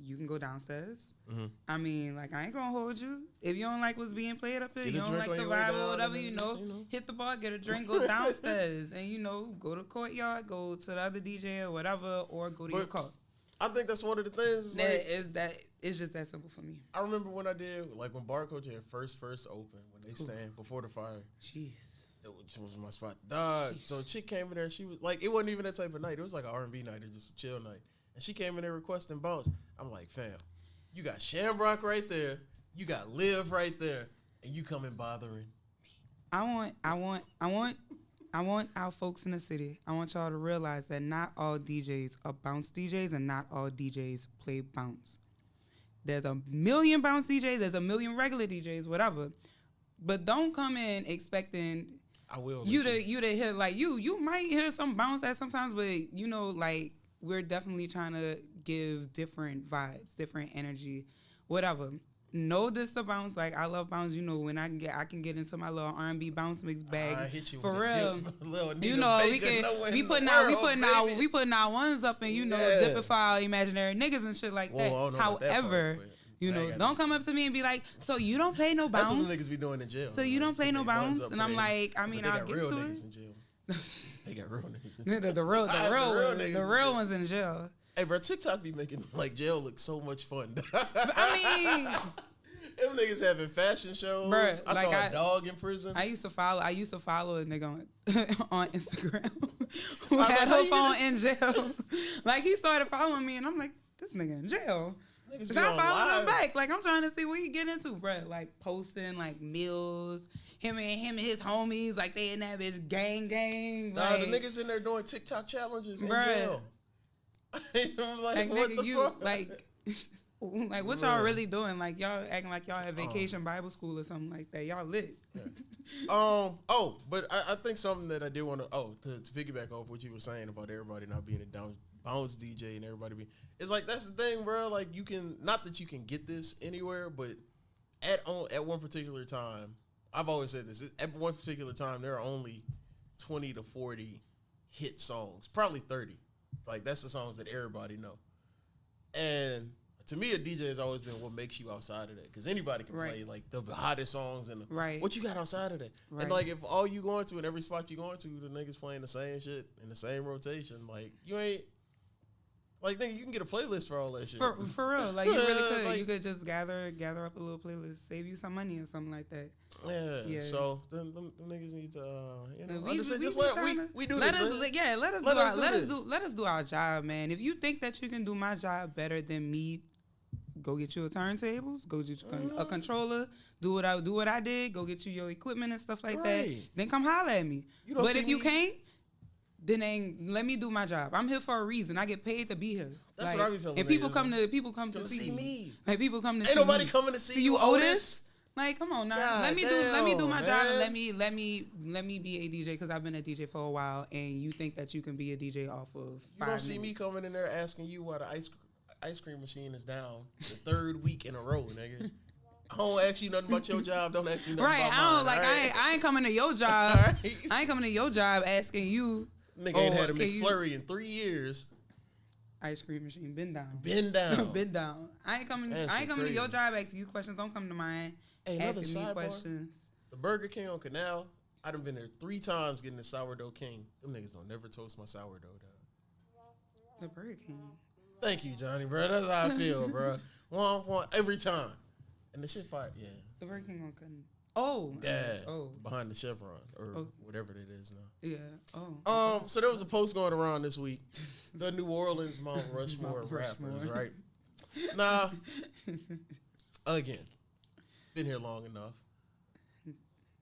you can go downstairs. Mm-hmm. I mean, like, I ain't gonna hold you. If you don't like what's being played up here, Get a you don't drink like on the your way vibe down, or whatever, and you then know, just, you know. hit the bar, get a drink, go downstairs, and, you know, go to the courtyard, go to the other DJ or whatever, or go to your car. I think that's one of the things. It's just that simple for me. I remember when I did, like when Barcode had first open, when they stand before the fire. Jeez. Which was my spot. Dog. So a chick came in there. She was like, it wasn't even that type of night. It was like an R&B night or just a chill night. And she came in there requesting bounce. I'm like, fam, you got Shamrock right there. You got Liv right there. And you coming bothering. I want our folks in the city. I want y'all to realize that not all DJs are bounce DJs and not all DJs play bounce. There's a million bounce DJs. There's a million regular DJs, whatever. But don't come in expecting I will. you to hear, like, you might hear some bounce at sometimes, but you know, like, we're definitely trying to give different vibes, different energy, whatever. No diss to bounce. Like, I love bounce. You know, when I can get into my little R&B bounce mix bag. I hit you for with real. A You know, we putting our ones up and, you know, Yeah. dipping for our imaginary niggas and shit like Whoa, I that. don't know about that However, part, but you I know, got don't it. come up to me and be like, so you don't play no bounce? That's what the niggas be doing in jail. So you don't play no Put their ones bounce? up And for I'm they- like, I mean, but they I'll got get real to niggas it. in jail. They got real niggas. The real niggas in jail. ones in jail. Hey, bro, TikTok be making like jail look so much fun. I mean, them niggas having fashion shows. Bruh, I like saw a dog in prison. I used to follow a nigga on Instagram who I was had like, how her you phone get in jail. Like, he started following me, and I'm like, this nigga in jail. Niggas So be I on followed him live. back. Like, I'm trying to see what he get into, bruh. Like, posting like meals. Him and his homies, like, they in that bitch gang. Nah, Like, the niggas in there doing TikTok challenges in Bruh. jail. I'm like, like, what nigga, the you fuck? like. Like, what y'all Bruh. really doing? Like, y'all acting like y'all at vacation Bible school or something like that. Y'all lit. But I think something that I did want to piggyback off what you were saying about everybody not being a bounce DJ and everybody being, it's like, that's the thing, bro. Like, you can, not that you can get this anywhere, but at one particular time, I've always said this, at one particular time, there are only 20 to 40 hit songs, probably 30. Like, that's the songs that everybody know. And to me, a DJ has always been what makes you outside of that. Because anybody can Right. play, like, the hottest songs. And Right. what you got outside of that? Right. And, like, if all you going to, in every spot you going to, the niggas playing the same shit in the same rotation, like, you ain't, like, nigga, you can get a playlist for all that shit. For real, like, you really could. Like- You could just gather up a little playlist, save you some money or something like that. Yeah. Yeah. So, them niggas need to, you know, We understand. be Just let, tryna- we do let this, us, man. yeah, let us Let do us our, do let us this. do let us do our job, man. If you think that you can do my job better than me, go get you a turntables, go get you a controller, do what I did, go get you your equipment and stuff like that. Right. Then come holler at me. You don't But see if you me- can't, then let me do my job. I'm here for a reason. I get paid to be here. That's Like, what I be telling and people niggas, come man. to people come to Come see see me. me. Like, people come to Ain't see nobody me. coming to see you, you, Otis. Like, come on now. God let me do my damn, job and man. let me be a DJ because I've been a DJ for a while and you think that you can be a DJ off of 5 You minutes. don't see me coming in there asking you why the ice cream machine is down the third week in a row, nigga. I don't ask you nothing about your job. Don't ask me nothing Right, about I don't mine, like. alright? I ain't coming to your job. Alright. I ain't coming to your job asking you. Nigga ain't had a can you- McFlurry in 3 years. Ice cream machine been down. Been down. Been down. I ain't coming. That I ain't shit coming to your crazy. job asking you questions. Don't come to mine Hey, another asking me sidebar. questions. The Burger King on Canal, I done been there 3 times getting the sourdough king. Them niggas don't never toast my sourdough, dog. The Burger King. Thank you, Johnny, bro. That's how I feel, bro. One every time. And the shit fired. Yeah. The Burger King on Cutting. Oh. Yeah. Oh. Behind the Chevron or Oh. whatever it is now. Yeah. Oh. So there was a post going around this week. The New Orleans Mount Rushmore Mount rappers, Rushmore. right? Nah. Again, been here long enough.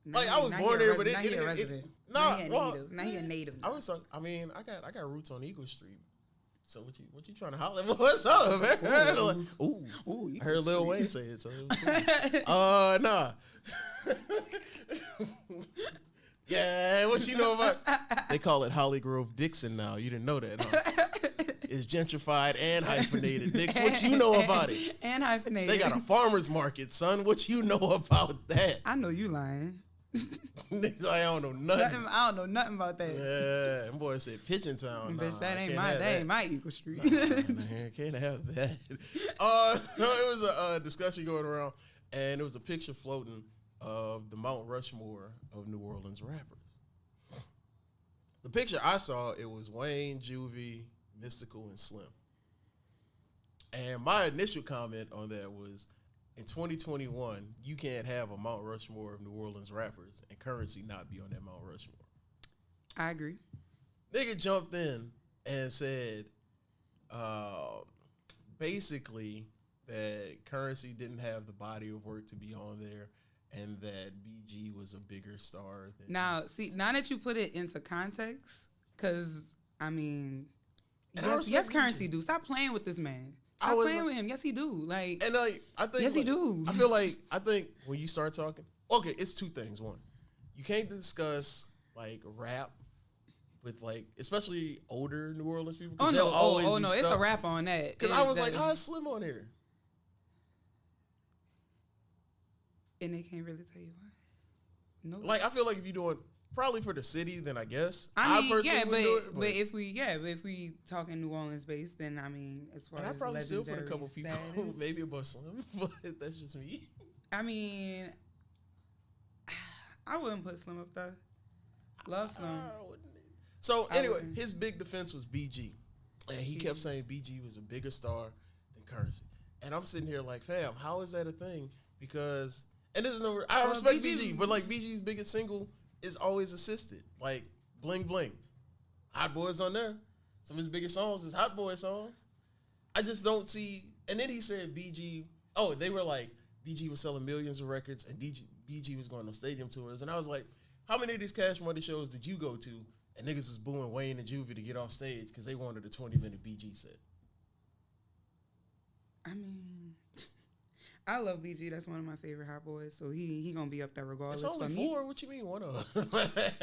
Like I was born here, but now he a resident. Nah, Now he a native. I was. I mean, I got roots on Eagle Street. So what you trying to holler at? What's up, man? Like, ooh, I heard Lil Wayne say it, so it was cool. Nah. Yeah, what you know about? They call it Holly Grove Dixon now. You didn't know that, huh? It's gentrified and hyphenated. Dix, what you know about it? And hyphenated. They got a farmer's market, son. What you know about that? I know you lying. Niggas, I don't know nothing. I don't know nothing about that. Yeah, them boys said Pigeon Town. Bitch, that ain't can't my Eagle Street. Man, can't have that. So it was a discussion going around, and there was a picture floating of the Mount Rushmore of New Orleans rappers. The picture I saw, it was Wayne, Juvie, Mystical, and Slim. And my initial comment on that was, in 2021, you can't have a Mount Rushmore of New Orleans rappers and Currency not be on that Mount Rushmore. I agree. Nigga jumped in and said, basically, that Currency didn't have the body of work to be on there, and that BG was a bigger star than. Now that you put it into context, because I mean, And yes, Currency do. Stop playing with this man. Stop playing with him. Yes, he do. Like, And like, I think, yes, he do. I think when you start talking, okay, it's two things. One, you can't discuss like rap with like, especially older New Orleans people. Oh no, it's a rap on that. Because I was like, how is Slim on here? And they can't really tell you why. No. Like, I feel like if you're doing probably for the city, then I guess I mean, personally would do it, but if we talking New Orleans based, then I mean, as far and I as probably still put a legendary couple people status, maybe above Slim, but that's just me. I mean, I wouldn't put Slim up there. Love Slim. So anyway, wouldn't. his big defense was BG, and he kept saying BG was a bigger star than Currency. And I'm sitting here like, fam, how is that a thing? Because, and this is no, I respect BG, but like BG's biggest single is always assisted, like Bling Bling, Hot Boys on there. Some of his biggest songs is Hot Boy songs. I just don't see. And then he said BG. Oh, they were like BG was selling millions of records, and BG was going on stadium tours. And I was like, how many of these Cash Money shows did you go to? And niggas was booing Wayne and Juvie to get off stage because they wanted a 20-minute BG set. I mean, I love BG. That's one of my favorite Hot Boys. So he gonna be up there regardless. It's only for four. me. What you mean one of?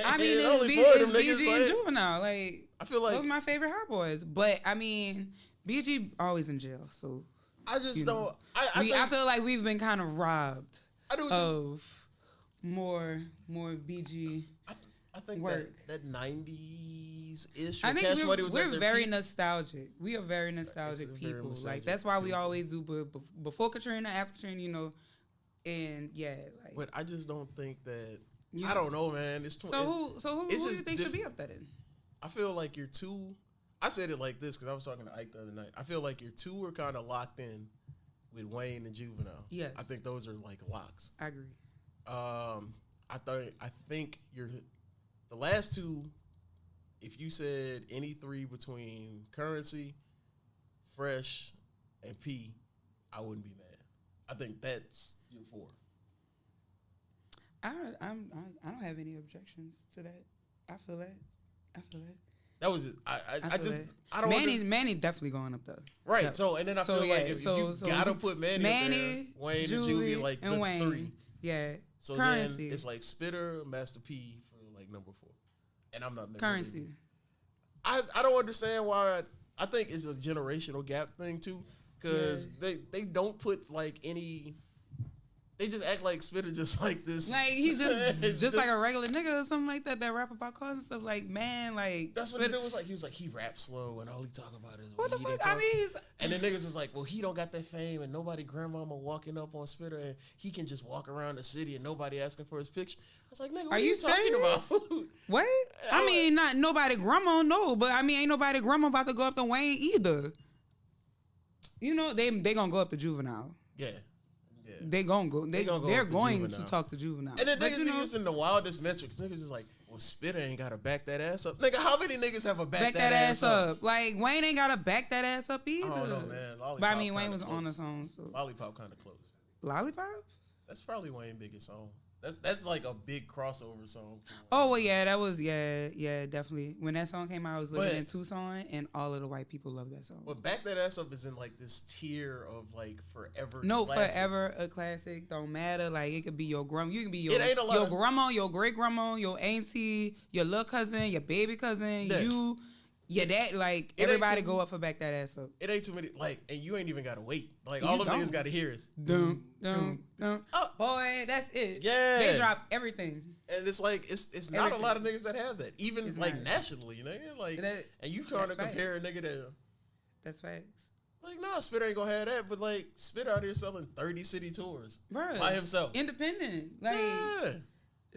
I mean, It's it's only BG, four of them it's niggas, BG and like- Juvenile. Like, I feel like those are my favorite Hot Boys. But I mean, BG always in jail. So I just you don't. know. I think, I feel like we've been kind of robbed I do what you- of more BG. I think work. that 90s ish. I think Cash Money was at we're their very peak. nostalgic. We are very nostalgic very people. nostalgic Like, that's why we people. always do before Katrina, after Katrina, you know. And yeah, like. But I just don't think that. You I don't know, man. It's So who it's do you just think should be diff- up there then? I feel like you're too. I said it like this because I was talking to Ike the other night. I feel like your two are kind of locked in with Wayne and Juvenile. Yes. I think those are like locks. I agree. I think you're the last two. If you said any three between Currency, Fresh, and P, I wouldn't be mad. I think that's your four. I don't have any objections to that. I feel that. That was it. I feel just that. I don't Manny definitely going up there. right. Yeah. So and then I So, feel yeah, like if you gotta put Manny up there, Wayne and Juvie like and the Wayne. three. Yeah. So Currency. then it's like Spitter, Master P for like number 4, and I'm not Currency. I don't understand why. I think it's a generational gap thing too, because they don't put like any. They just act like Spitter just like this. Like, he It's just like a regular nigga or something like that rap about cars and stuff. Like, man, like. That's what the dude was like. He was like, he raps slow and all he talk about is What the weed and fuck? I coke. mean, he's. And then niggas was like, well, he don't got that fame and nobody grandmama walking up on Spitter and he can just walk around the city and nobody asking for his picture. I was like, nigga, what are you talking serious? about? What? I mean, not nobody grandma, no, but I mean, ain't nobody grandma about to go up to Wayne either. You know, they gonna go up to Juvenile. Yeah. they gonna go. They're with going Juvenile. to talk to Juvenile. And then But niggas you be know, using the wildest metrics. Niggas is like, well, Spitter ain't gotta back that ass up. Nigga, how many niggas have a back that ass up. Like Wayne ain't gotta back that ass up either. I don't know, man. Lollipop But I mean, Wayne kinda was close. on the song, so Lollipop kind of close. Lollipop. That's probably Wayne's biggest song. That's like a big crossover song. Oh well, yeah, that was definitely. When that song came out, I was living But- in Tucson, and all of the white people love that song. But Back That Ass Up is in like this tier of like forever. No, classics. forever a classic. Don't matter. Like it could be your grandma. You can be It ain't a lot your of- grandma, your great grandma, your auntie, your little cousin, your baby cousin, Yeah. you, your dad. Like It ain't everybody too- go up for Back That Ass Up. It ain't too many. Like, and you ain't even gotta wait. Like You all them don't. niggas gotta hear is. Dum dum dum. Oh. Boy, that's it. Yeah. They drop everything. And it's like it's not a lot of niggas that have that. Even It's like not. nationally, nigga. Like, That- and you trying to that's compare a facts. nigga that. That's facts. Like, nah, Spitter ain't gonna have that, but like Spitter out here selling 30 city tours Bruh, by himself. independent. Like Yeah.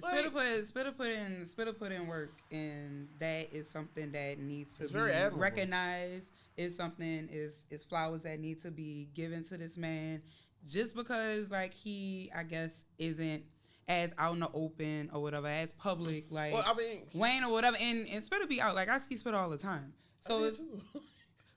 Spitter put in work, and that is something that needs to It's be very admirable. recognized. It's something is flowers that need to be given to this man, just because like he, I guess, isn't as out in the open or whatever, as public like Well, I mean, Wayne or whatever, and Spitter be out. Like I see Spitter all the time. So it's right.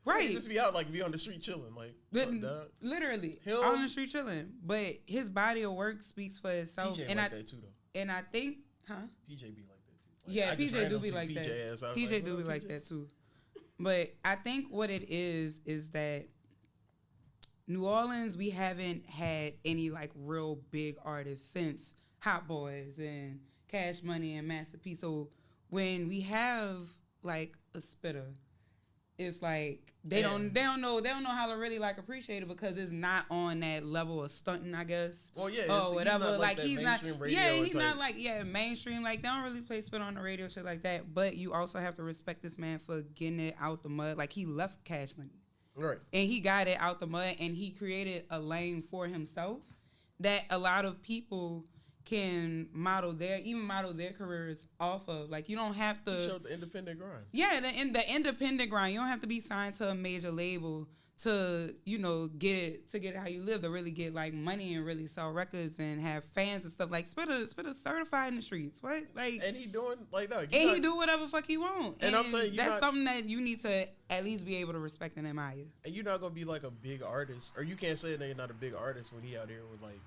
right. Just be out, like be on the street chilling, like what's up, dog? Literally Him- out on the street chilling, but his body of work speaks for itself, PJ and like that too, though. and I think, huh? PJ be like that too. Like, Yeah, I just PJ ran do up be to like PJ that. ass. I was PJ like, do what be up, like PJ? that too. But I think what it is that New Orleans, we haven't had any like real big artists since Hot Boys and Cash Money and Master P. So when we have like a Spitter, it's like they don't know how to really like appreciate it because it's not on that level of stunting, I guess. Well, yeah, Oh, whatever. He's not like, that he's not. mainstream radio Yeah, he's type. not like mainstream. Like they don't really play Spit on the radio, shit like that. But you also have to respect this man for getting it out the mud. Like he left Cash Money, Right. and he got it out the mud, and he created a lane for himself that a lot of people can model their careers off of. Like you don't have He to. showed the independent grind. Yeah, the independent grind. You don't have to be signed to a major label to get it how you live, to really get like money and really sell records and have fans and stuff. Like Spitter certified in the streets. What like And he doing like no. and he do whatever fuck he want. And I'm saying that's not- something that you need to at least be able to respect and admire. And you're not gonna be like a big artist, or you can't say that you're not a big artist when he out here with like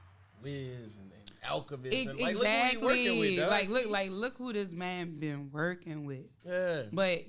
Wiz and Alchemist and like Exactly. look who he working with, dog. Look who this man been working with. Yeah. But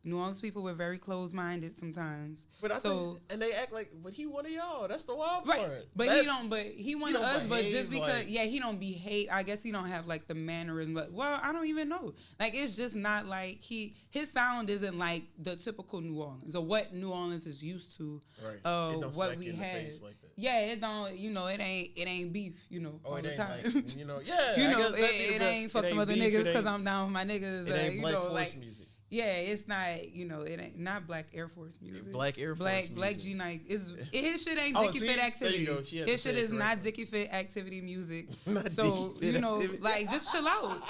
New Orleans people were very closed-minded sometimes. But I think, and they act like, but he one of y'all. That's the wild Right, part. but That- he don't. But he one of don't us. But just behave because, like- he don't behave. I guess he don't have like the mannerism. But I don't even know. Like it's just not like his sound isn't like the typical New Orleans or what New Orleans is used to. Right. It don't What smack we you in the had. face like that. Yeah, it don't. It ain't beef. Oh, all it the ain't time. like, yeah. I guess that'd be the it best. ain't fuck It them ain't other beef, niggas it because ain't- I'm down with my niggas. It ain't Black Force music. Yeah, it's not. It ain't not Black Air Force music. Black Air Force Black music. G Night. His shit ain't Oh, Dickie see? Fit There you activity. go. She had to His say shit it is not correctly. Dickie Fit activity music. Not So Dickie Fit activity. like just chill out.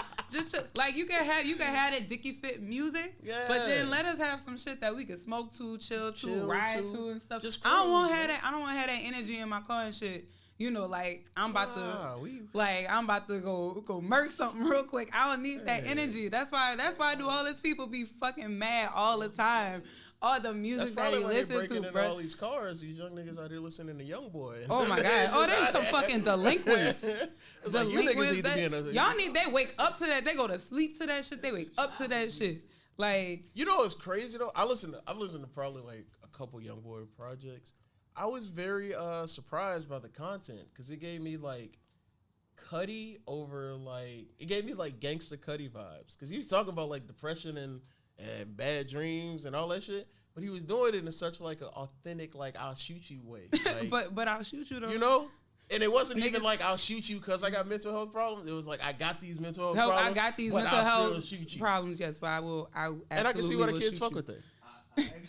Like you can have that Dickie Fit music. Yeah. But then let us have some shit that we can smoke to, chill ride to. to, and stuff. Just I don't want to cruise, have that. I don't want to have that energy in my car and shit. Like I'm about to go murk something real quick. I don't need that energy. That's why New Orleans people be fucking mad all the time. All the That's music that probably they why they listen breaking to, in bro. all these cars. These young niggas out here listening to Young Boy. Oh my god! Oh, they some fucking delinquents. It's like you niggas need to be in a. Y'all need. They wake up to that. They go to sleep to that shit. They wake up to that shit. Like You know what's crazy though? I've listened to probably like a couple Young Boy projects. I was very surprised by the content because it gave me like Cudi over like it gave me like gangsta Cudi vibes because he was talking about like depression and bad dreams and all that shit, but he was doing it in such like an authentic like I'll shoot you way. Like, but I'll shoot you though. you know. And it wasn't even Niggas- like I'll shoot you because I got mental health problems. It was like I got these mental health Help, problems. I got these but mental I'll still health shoot you. problems. Yes, but I will. And I can see why the will kids shoot fuck you. with that. I actually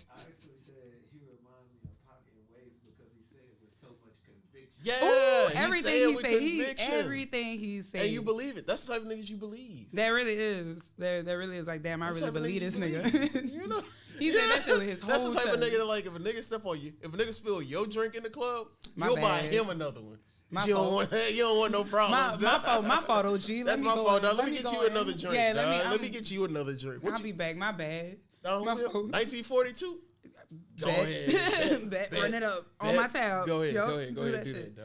said he reminded me of Pocket in ways because he said it with so much conviction. Yeah, Ooh, everything say it he with say, conviction. everything he say, And you believe it. That's the type of niggas you believe. That really is. There really is. Like, damn, I That's the really type of believe nigga this you nigga. You know, He said that shit with his That's whole the type of chest. nigga that like if a nigga step on you, if a nigga spill your drink in the club, My you'll buy bad. him another one. My You don't fault. want you don't want no problems. My fault, OG. That's my fault, dog. Let me get you another drink, Yeah, dog. Let me get you another drink. I'll be back. My bad. Dog, My fault. 1942. Go Bet. ahead. Bet. Run it up on my tab. Go ahead. Yup, Go ahead. do Do that that, shit.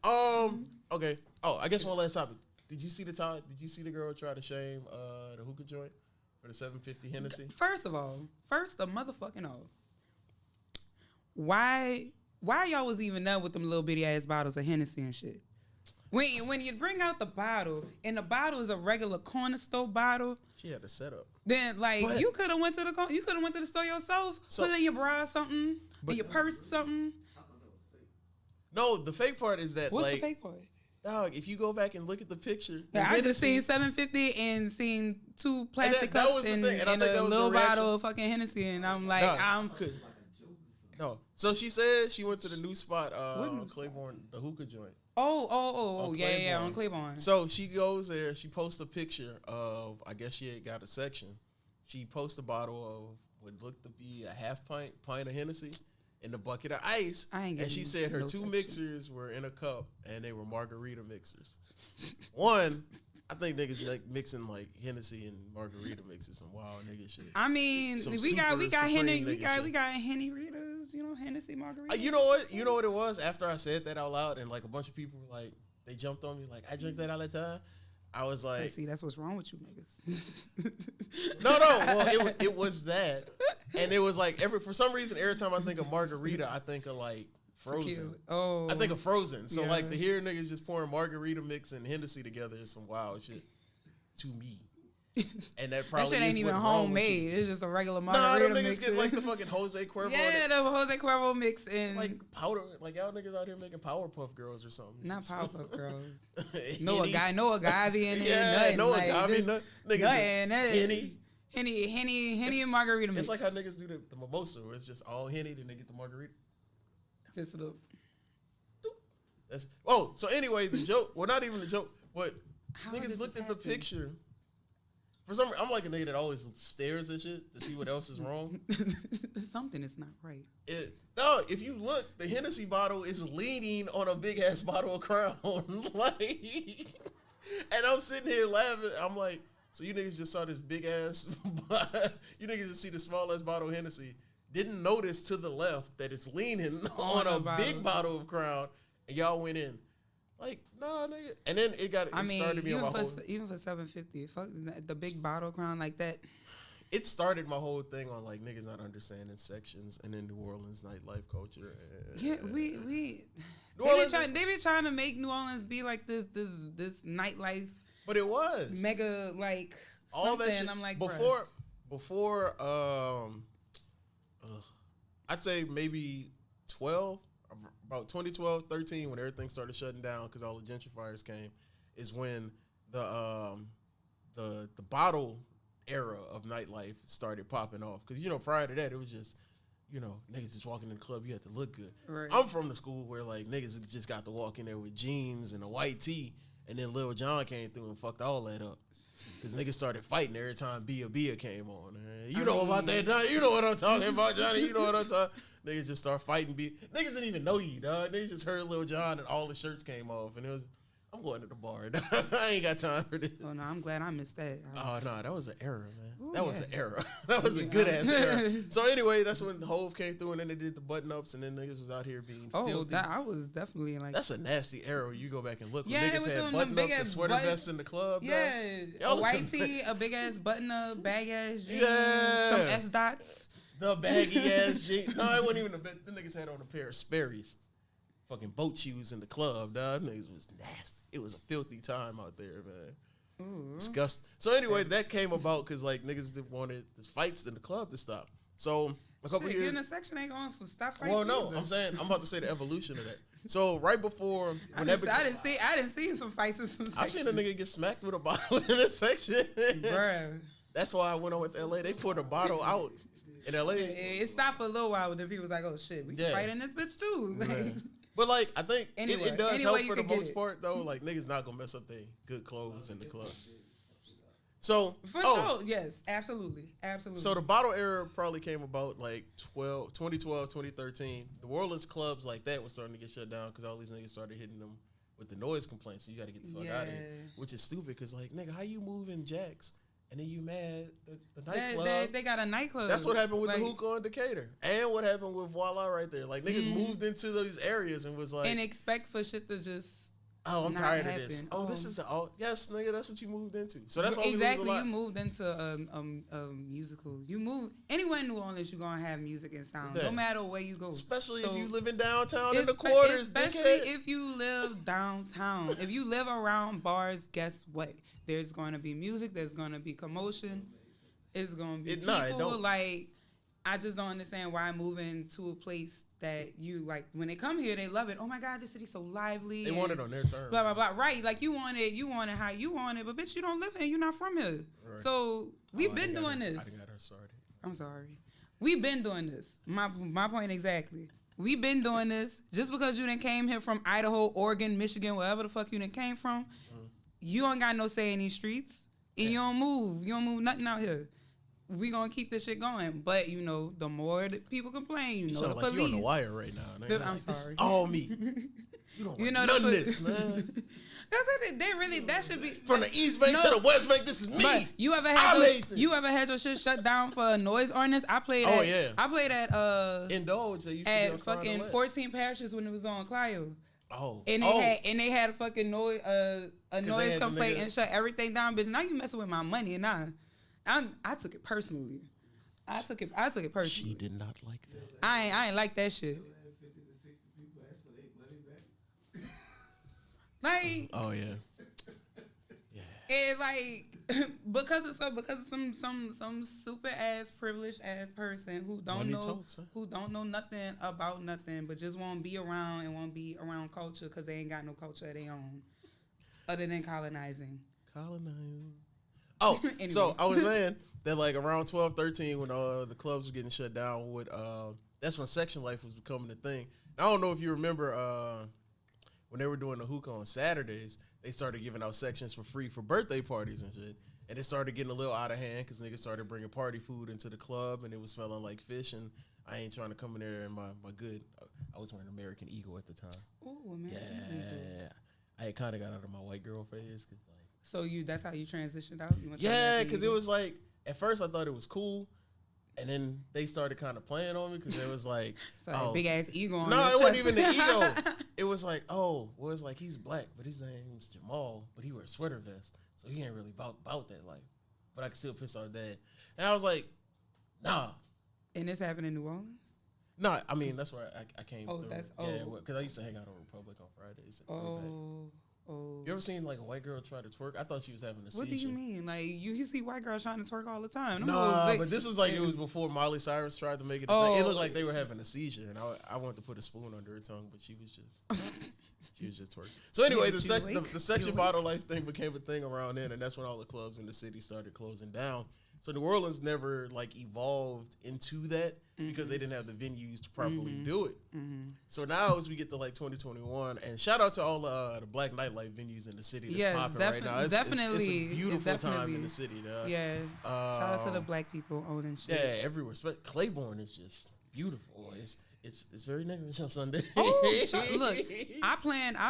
dog. Okay. Oh, I guess one last topic. Did you see the girl try to shame the hookah joint for the 750 Hennessy? First the motherfucking all. Why y'all was even done with them little bitty ass bottles of Hennessy and shit? When you bring out the bottle and the bottle is a regular corner store bottle, She had a setup. then like But- you could have went to the store yourself, So- put in your bra something, in your purse something. No, the fake part is that What's like the fake part? dog, if you go back and look at the picture, Yeah, I just seen Hennessy- 750 and seen two plastic that cups was the and, thing, and I and think a that was the little reaction. bottle of fucking Hennessy, and I'm like, Dog, No. So she said she went to the new spot, on Claiborne, the hookah joint. oh, On yeah, on Claiborne. So she goes there, she posts a picture of, I guess she had got a section. She posts a bottle of what looked to be a half pint of Hennessy in a bucket of ice. I ain't And she getting said her no two section. mixers were in a cup and they were margarita mixers. One, I think niggas like mixing like Hennessy and margarita mixes some wild nigga shit. I mean, Some we got super Henny, supreme we nigga shit. got Henny Ritas, Hennessy margarita. You know what? You know what it was? After I said that out loud and like a bunch of people were like, they jumped on me like, I drink that all the time. I was like, See, that's what's wrong with you niggas. no. Well, it was that. And it was like, for some reason, every time I think of margarita, I think of like Frozen. Oh, I think of Frozen. So Yeah. like to hear niggas just pouring margarita mix and Hennessy together is some wild shit to me. And that probably that shit ain't is even what's wrong with homemade. you. It's just a regular Nah, margarita them niggas mix. get like the fucking Jose Cuervo. yeah, the Jose Cuervo mix and like powder, like y'all niggas out here making Powerpuff Girls or something. not Powerpuff Girls. Henny. No agave in it. Yeah, nothing, no like, agave. just Niggas just nothing, Henny. and margarita mix. It's like how niggas do the mimosa, where it's just all Henny, then they get the margarita. Just a little. So anyway, the joke, well, not even the joke, but How did niggas this looked at the happen? picture. For some reason, I'm like a nigga that always stares at shit to see what else is wrong. Something is not right. No, if you look, the Hennessy bottle is leaning on a big ass bottle of Crown. Like, and I'm sitting here laughing. I'm like, so you niggas just saw this big ass, you niggas just see the small ass bottle of Hennessy. Didn't notice to the left that it's leaning on a big bottle of Crown, and y'all went in. Like, nah, nigga. And then it started me on my whole. Even for 750, fuck the big bottle Crown like that. It started my whole thing on like niggas not understanding sections and then New Orleans nightlife culture. Yeah, we New Orleans they be trying to make New Orleans be like this nightlife but it was mega like all something. that shit. I'm like, before I'd say maybe 12, about 2012, 13, when everything started shutting down because all the gentrifiers came, is when the bottle era of nightlife started popping off. Because, prior to that, it was just, niggas just walking in the club, you had to look good. Right. I'm from the school where, like, niggas just got to walk in there with jeans and a white tee, and then Lil Jon came through and fucked all that up. Because niggas started fighting every time Bia came on. You know about that, dog. You know what I'm talking about, Johnny. You know what I'm talking. Niggas just start fighting Bia. Niggas didn't even know you, dog. Niggas just heard Lil Jon and all the shirts came off. And it was, I'm going to the bar. Dog. I ain't got time for this. oh no, I'm glad I missed that. Oh, no, that was an era, man. Ooh, That was yeah. an era. That was a good-ass era. So anyway, that's when Hove came through, and then they did the button-ups, and then niggas was out here being filthy. I was definitely like, That's a nasty era when you go back and look. Yeah, When it was niggas had doing them button-ups and big-ass sweater button- vests in the club. dog. yeah, Y'all a white listen- tee, a big ass button up, bag ass jeans, Yeah. some S dots. The baggy ass jeans. No, it wasn't even a bit. The niggas had on a pair of Sperry's. Fucking boat shoes in the club, dog. Niggas was nasty. It was a filthy time out there, man. Ooh. Disgusting. So anyway, that came about because like niggas didn't wanted the fights in the club to stop. So a couple Shit, years. getting a section ain't going for stop fights. Well, no, either. I'm saying I'm about to say the evolution of that. So right before I when didn't see some fights in some I seen a sections. nigga get smacked with a bottle in a section. Bruh. That's why I went on with LA. They poured a bottle out in LA. It stopped for a little while, but then people was like, "Oh shit, we Yeah. fighting this bitch too." Like, Yeah. But like I think Anyway, it does any help way you for the could get most it. part though. Like niggas not gonna mess up their good clothes in the club. So for sure, yes, absolutely. So the bottle era probably came about like 2012, 2013. The New Orleans clubs like that was starting to get shut down because all these niggas started hitting them with the noise complaints. So you got to get the fuck out of here, Yeah. which is stupid. Because like, nigga, how you move in Jacks and then you mad at the nightclub? They got a nightclub. That's what happened with like, the hookah in Decatur, and what happened with Voila right there. Like niggas moved into these areas and was like, and expect for shit to just. oh, I'm not tired of this. happen. Oh, this is yes, nigga. That's what you moved into. So that's why we lose a exactly. lot. You moved into a musical. You move anywhere in New Orleans, you're gonna have music and sound, Yeah. no matter where you go. Especially So, if you live in downtown in the quarters, especially dickhead. if you live downtown. If you live around bars, guess what? There's going to be music. There's going to be commotion. It's going to be people. it don't. Like, I just don't understand why moving to a place that you like. When they come here, they love it. Oh my God, this city's so lively. They want it on their terms. Blah blah blah. Right? Like you want it how you want it. But bitch, you don't live here. You're not from here. Right. So we've been doing I this. got her started. I'm sorry. We've been doing this. My point exactly. We've been doing this. Just because you done came here from Idaho, Oregon, Michigan, wherever the fuck you done came from, you don't got no say in these streets. And you don't move. You don't move nothing out here. We gonna keep this shit going. But you know, the more that people complain, you know, sound the like police. you on the wire right now. Nigga. I'm Like, this is sorry. all me. You don't You know know, none of the- this, man. They really, that should be From the East Bank to the West Bank, this is me. But you ever I had made this. you ever had your shit shut down for a noise ordinance? I played. Oh, at, yeah. I played at Indulge. They used to be at on Friday fucking night. 14 parishes when it was on Clio. Oh, And they had a fucking noise a they noise had the complaint nigga- and shut everything down, bitch. Now you messing with my money and I took it personally. I took it she personally. did not like that. I ain't like that shit. 50 to 60 people ask for their money back. Like Oh yeah. and like because of some super ass privileged ass person who don't Money know talks, huh? who don't know nothing about nothing but just want to be around and want to be around culture because they ain't got no culture of their own other than colonizing. Colonizing. Oh, Anyway. so I was saying that like around 12, 13 when the clubs were getting shut down, that's when Section Life was becoming a thing. And I don't know if you remember when they were doing the hookah on Saturdays, they started giving out sections for free for birthday parties and shit. And it started getting a little out of hand because niggas started bringing party food into the club and it was smelling like fish. And I ain't trying to come in there in my good. I was wearing American Eagle at the time. Ooh, man. Yeah. I kind of got out of my white girl phase. Cause like, So that's how you transitioned out? You went to yeah, American because it Eagle? was like, at first I thought it was cool. And then they started kind of playing on me because it was like, So big ass ego on no, your it wasn't chest. even the ego. It was like, it's like he's black, but his name's Jamal, but he wears sweater vest, so he ain't really about that life. But I can still piss on dad. And I was like, nah. And this happened in New Orleans? Nah, I mean, that's where I came Oh, through. that's- Yeah, oh. because I used to hang out on Republic on Fridays. and go back. Oh. You ever seen like a white girl try to twerk? I thought she was having a seizure. What do you mean? Like you see white girls trying to twerk all the time. Them Nah, hoes, but this was like it was before Miley Cyrus tried to make it. A thing. It looked like they were having a seizure, and I wanted to put a spoon under her tongue, but she was just twerking. So anyway, Yeah, she awake? the section You bottle life thing became a thing around then, and that's when all the clubs in the city started closing down. So New Orleans never like evolved into that because they didn't have the venues to properly do it. So now as we get to like 2021, and shout out to all the black nightlife venues in the city that's Yes, popping right now. It's definitely. a beautiful time Definitely. in the city. Dog. Yeah. Shout out to the Um, black people owning shit. Yeah, everywhere. Claiborne is just beautiful. It's very niggerish on Sunday. Oh, look, I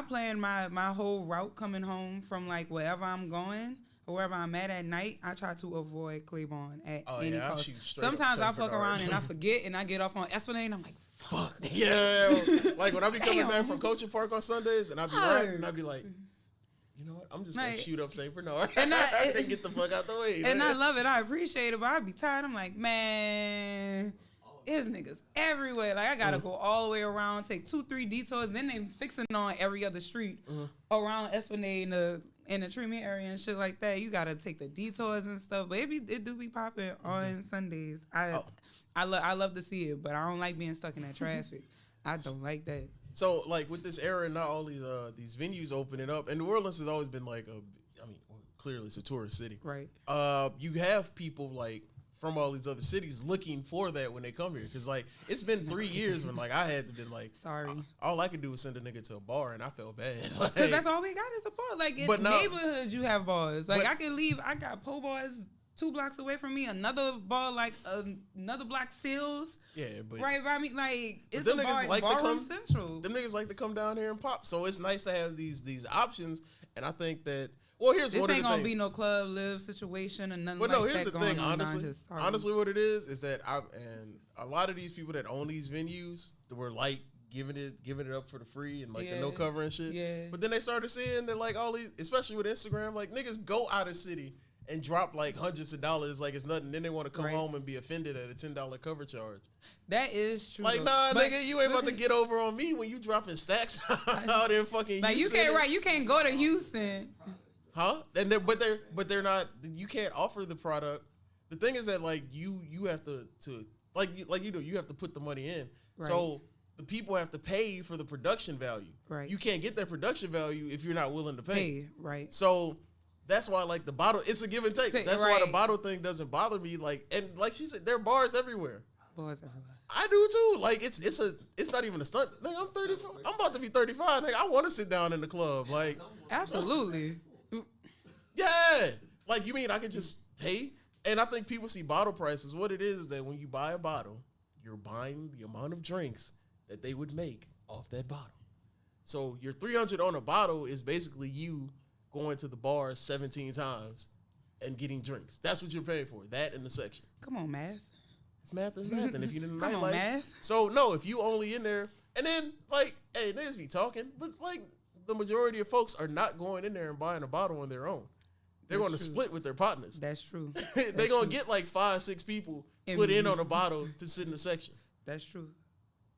plan my whole route coming home from like wherever I'm going or wherever I'm at night. I try to avoid Claiborne at any yeah, I'll cost. shoot straight up Sometimes I St. fuck Bernard. around and I forget and I get off on Esplanade and I'm like, Fuck. Yeah. Like when I be coming Damn. back from Coaching Park on Sundays and I be riding and I be like, you know what? I'm just gonna Like- shoot up St. Bernard And and get the fuck out the way. and I man. love it. I appreciate it, but I be tired. I'm like, man, there's niggas everywhere. Like I gotta go all the way around, take 2-3 detours. Then they fixing on every other street around Esplanade in the treatment area and shit like that. You gotta take the detours and stuff. But it do be popping on Sundays. I love to see it, but I don't like being stuck in that traffic. I don't like that. So like with this era and now all these venues opening up, and New Orleans has always been like clearly it's a tourist city. Right. You have people like from all these other cities looking for that when they come here. Cause like it's been 3 years when like I had to be like, Sorry. all I could do was send a nigga to a bar and I felt bad. Because Like, that's all we got is a bar. Like in But no- neighborhoods, you have bars. Like but- I can leave. I got po bars 2 blocks away from me, another bar like another block Seals. Yeah, but Right by me, like it's a them bar, niggas like to Barroom come- Central. them niggas like to come down here and pop. So it's nice to have these options. And I think that here's This one of ain't the gonna things. be no club live situation or nothing But like no, here's that the going thing. on Honestly, behind his heart. honestly, what it is that and a lot of these people that own these venues were like giving it up for the free and like the no Yeah. cover and shit. Yeah. But then they started seeing that like all these, especially with Instagram, like niggas go out of city and drop like hundreds of dollars like it's nothing. Then they want to come Right. home and be offended at a $10 cover charge. That is true. Like, though. nah, But- nigga, you ain't about to get over on me when you dropping stacks out in fucking Like you Houston. can't, you can't go to Houston. Huh? And but they're not. You can't offer the product. The thing is that like you have to you have to put the money in. Right. So the people have to pay for the production value. Right. You can't get that production value if you're not willing to pay. Hey, right. So that's why like the bottle, it's a give and take. That's why the Right. bottle thing doesn't bother me. Like and like she said, there are bars everywhere. Boys everywhere. I do too. Like it's not even a stunt. Nigga, I'm 35. I'm about to be 35. Nigga, I want to sit down in the club. Like, Absolutely. yeah. Like you mean I could just pay? And I think people see bottle prices. What it is that when you buy a bottle, you're buying the amount of drinks that they would make off that bottle. So your $300 on a bottle is basically you going to the bar 17 times and getting drinks. That's what you're paying for. That in the section. Come on, math. It's math is math. And if you didn't Come on, like, math. so no, if you only in there, and then like, hey, niggas be talking, but like the majority of folks are not going in there and buying a bottle on their own. They're going to That's true. split with their partners. That's true. They're That's going true. to get like 5-6 people And put in we- on a bottle to sit in the section. That's true.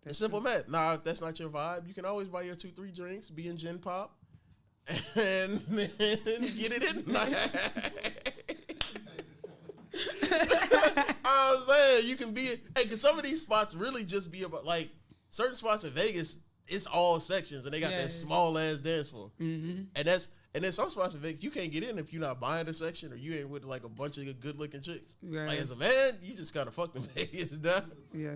It's simple math. Nah, if that's not your vibe, you can always buy your 2-3 drinks, be in Gin Pop, and then get it in. I'm saying you can be. Hey, cause some of these spots really just be about like certain spots in Vegas. It's all sections, and they got Yeah. that small ass dance floor. Mm-hmm. And then some spots in Vegas you can't get in if you're not buying a section or you ain't with like a bunch of good looking chicks. Right. Like as a man, you just gotta fuck the Vegas down. Yeah.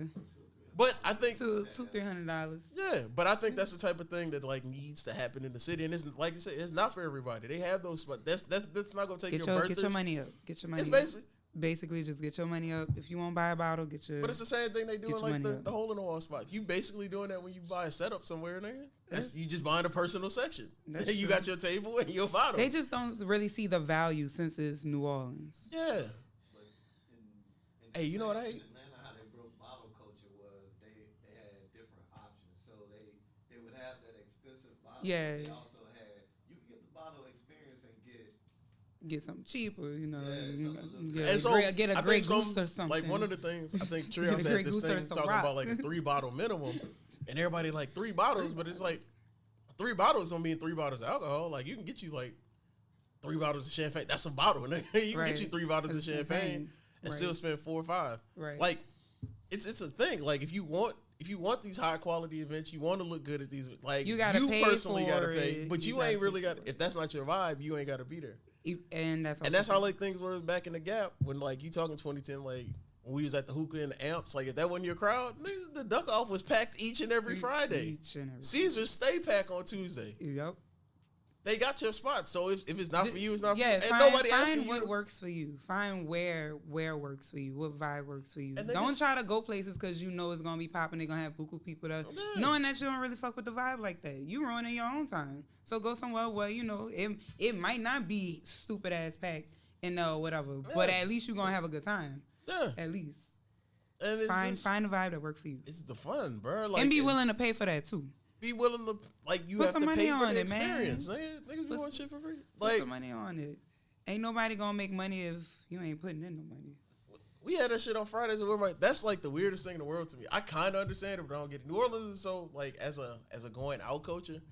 But I think $200-$300. yeah, but I think that's the type of thing that like needs to happen in the city, and it's like you said, it's not for everybody. They have those spots. That's not gonna take Get your your birthdays. money up. Get your money It's up. basically, Just get your money up. If you want to buy a bottle, get your. but it's the same thing they do Get in your like money up. the hole in the wall spot. You basically doing that when you buy a setup somewhere, nigga. You just buying a personal section. That's You true. got your table and your bottle. They just don't really see the value since it's New Orleans. yeah. But in Hey, you know what I hate? In Atlanta, how they broke bottle culture was they had different options. So they would have that expensive bottle. Yeah. They also had you could get the bottle experience and Get something cheaper, you know. Yeah, you something a little get, And a so great, get I a think great some- goose or something. Like one of the things I think Get a Trios Grey had this Goose or thing some talking rock. about like a 3 bottle minimum, and everybody like 3 bottles, but it's like 3 bottles don't mean 3 bottles of alcohol. Like you can get you like 3 bottles of champagne. That's a bottle. Nigga. You can Right. get you 3 bottles of That's champagne champagne. and Right. still spend 4 or 5. Right. Like it's a thing. Like if you want these high quality events, you want to look good at these. Like You gotta pay personally gotta for pay, it. but you You ain't gotta really pay got. for it. If that's not your vibe, you ain't got to be there. And that's And that's how like things were back in the Gap when like you talking 2010, like when we was at the hookah and the amps. Like if that wasn't your crowd, niggas, the duck off was packed each and every Friday. Each and every Caesars stay packed on Tuesday. Yep. They got your spot. So if it's not for you, it's not Yeah, for you. find, And nobody asking find what you. works for you. Find where works for you. What vibe works for you. And they Don't just- try to go places because you know it's gonna be popping. They're gonna have buku people there. Yeah. Knowing that you don't really fuck with the vibe like that. You ruining your own time. So go somewhere where you know it might not be stupid ass packed and whatever, but Yeah. at least you're gonna have a good time. Yeah. At least And it's find just, find a vibe that works for you. it's the fun, bro. Like And be willing to pay for that too. Be willing to like you Put have some to money pay for on the it, man. experience. Niggas be Put want shit for free. Put Like some money on it. Ain't nobody gonna make money if you ain't putting in no money. we had that shit on Fridays and we're like, that's like the weirdest thing in the world to me. I kind of understand it, but I don't get it. New Orleans is so like as a going out culture,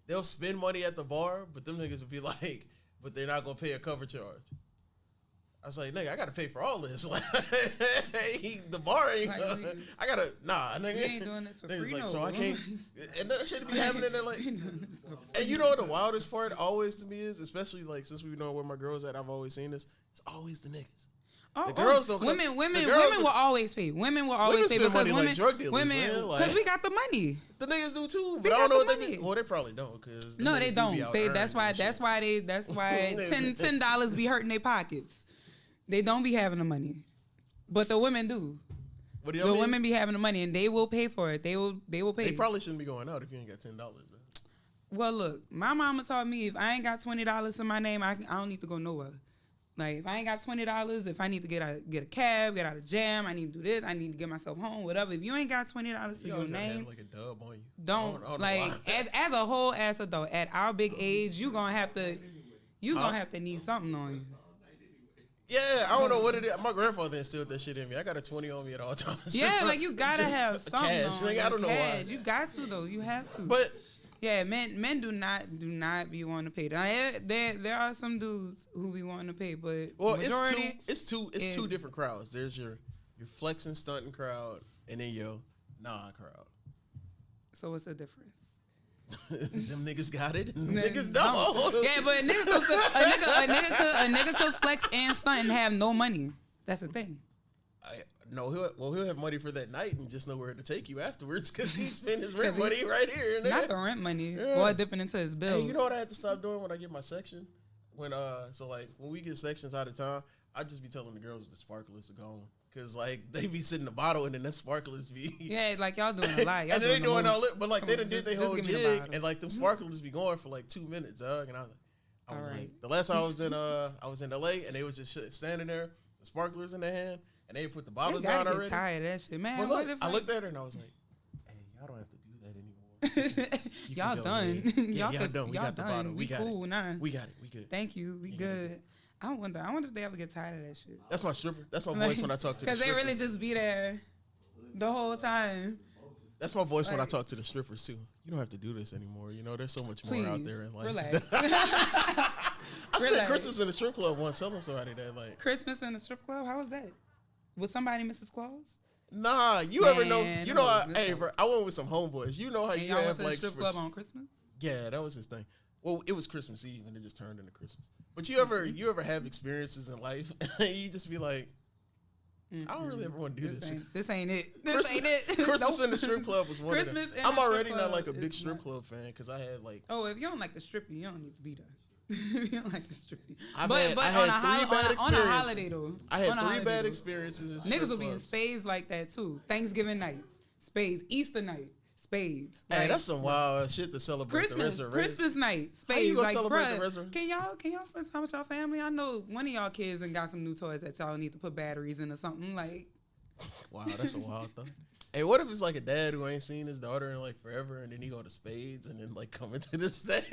they'll spend money at the bar, but them niggas will be like, but they're not gonna pay a cover charge. I was like, nigga, I gotta pay for all this. Like, the bar ain't. Like, I gotta nigga. We ain't doing this for Niggas free, like, no, so I bro. can't. And that shit be happening there like. We ain't doing this for free. And you know what the wildest part always to me is, especially like since we know where my girls at, I've always seen this. It's always the niggas. Oh, The girls don't come- women the girls will always pay. Women will always pay spend because money like drug dealers, man, women, like- because we got the money. The niggas do too, We but I don't got know the what they money. be. Well, they probably don't, cause No, they don't. That's why. That's why $10 be hurting their pockets. They don't be having the money, but the women do. What do The you mean? women be having the money, and they will pay for it. They will pay. They probably shouldn't be going out if you ain't got $10. Man. Well, look, my mama taught me if I ain't got $20 in my name, I don't need to go nowhere. Like if I ain't got $20, if I need to get a cab, get out of jam, I need to do this, I need to get myself home, whatever. If you ain't got $20 to You your always gotta name, have like a dub on you. don't I don't know like why. as a whole ass adult at our big age, you gonna have to need something on you. Yeah, I don't know what it is. My grandfather instilled that shit in me. I got a 20 on me at all times. Yeah, like you gotta Just have something cash. on Like, you. I don't know Cash. why. You got to though. You have to. But yeah, men do not be wanting to pay. Now, there are some dudes who be wanting to pay, but well, majority, it's two is- different crowds. There's your flexing, stunting crowd, and then your nah crowd. So what's the difference? Them niggas got it, and Nah, niggas don't. don't. Yeah, but a nigga could flex and stunt and have no money. That's the thing. No, he'll have money for that night and just know where to take you afterwards because he spent his rent money right here. And Not there. the rent money, Yeah. or dipping into his bills. Hey, you know what I had to stop doing when I get my section? When we get sections out of town, I just be telling the girls the sparklers are gone. Cause like they be sitting the bottle and then the sparklers be Yeah, like y'all doing a lot. Y'all and then they the doing all most. it, but like Come they on, done did their just whole give me the jig bottle. and like them sparklers be going for like 2 minutes, dog. And I was All like, right. the last time I was in LA and they was just standing there, the sparklers in their hand, and they put the They bottles gotta out get already. tired of that shit, man. But What look, if, I like- looked at her and I was like, hey, y'all don't have to do that anymore. You y'all can go done. ahead. Yeah, y'all could- done. We y'all got the done. bottle. We got it. cool now. We got it. We good. Thank you. We Yeah. good. I wonder if they ever get tired of that shit. That's my stripper. That's my voice when I talk to the Because they strippers. really just be there the whole time. That's my voice when I like- talk to the strippers too. You don't have to do this anymore. You know, there's so much Please more out there in life. relax. I spent Relax. Christmas in the strip club once telling somebody that like, Christmas in the strip club. How was that? Was somebody Mrs. Claus? nah, you ever know? Man, You them know, hoes good hey, though. bro, I went with some homeboys. You know how And you y'all went have to the like strip club on Christmas? Yeah, that was his thing. Well, it was Christmas Eve and it just turned into Christmas. But you ever have experiences in life and you just be like, I don't really ever want to do this. This ain't it. This Christmas, ain't it. Christmas Nope. in the strip club was one Christmas of in them. I'm the strip already not club like a big is strip not- club fan because I had like Oh, if you don't like the stripper, you don't need to be there. you don't like the stripper. I But had on a three bad on a experiences. holiday though. I had On a 3 holiday, bad though. experiences. In Niggas strip will be in clubs. spades like that too. Thanksgiving night, spades. Easter night, spades. Hey, Like, that's some wild shit to celebrate the Christmas, resurrection. Christmas night, How you spades. gonna Like, celebrate the bruh, resurrection? can y'all spend time with y'all family? I know one of y'all kids and got some new toys that y'all need to put batteries in or something. Like, Wow, that's a wild thought. Hey, what if it's like a dad who ain't seen his daughter in like forever, and then he go to spades, and then like come into the state?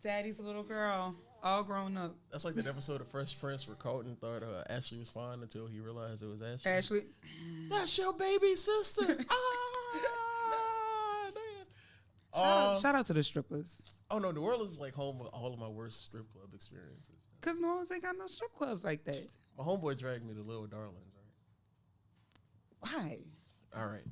daddy's a little girl, all grown up. That's like that episode of Fresh Prince where Colton thought Ashley was fine until he realized it was Ashley. Ashley, That's your baby sister. damn. shout out to the strippers. Oh no, New Orleans is like home of all of my worst strip club experiences. Cause New Orleans ain't got no strip clubs like that. My homeboy dragged me to Little Darlings. Why? All right,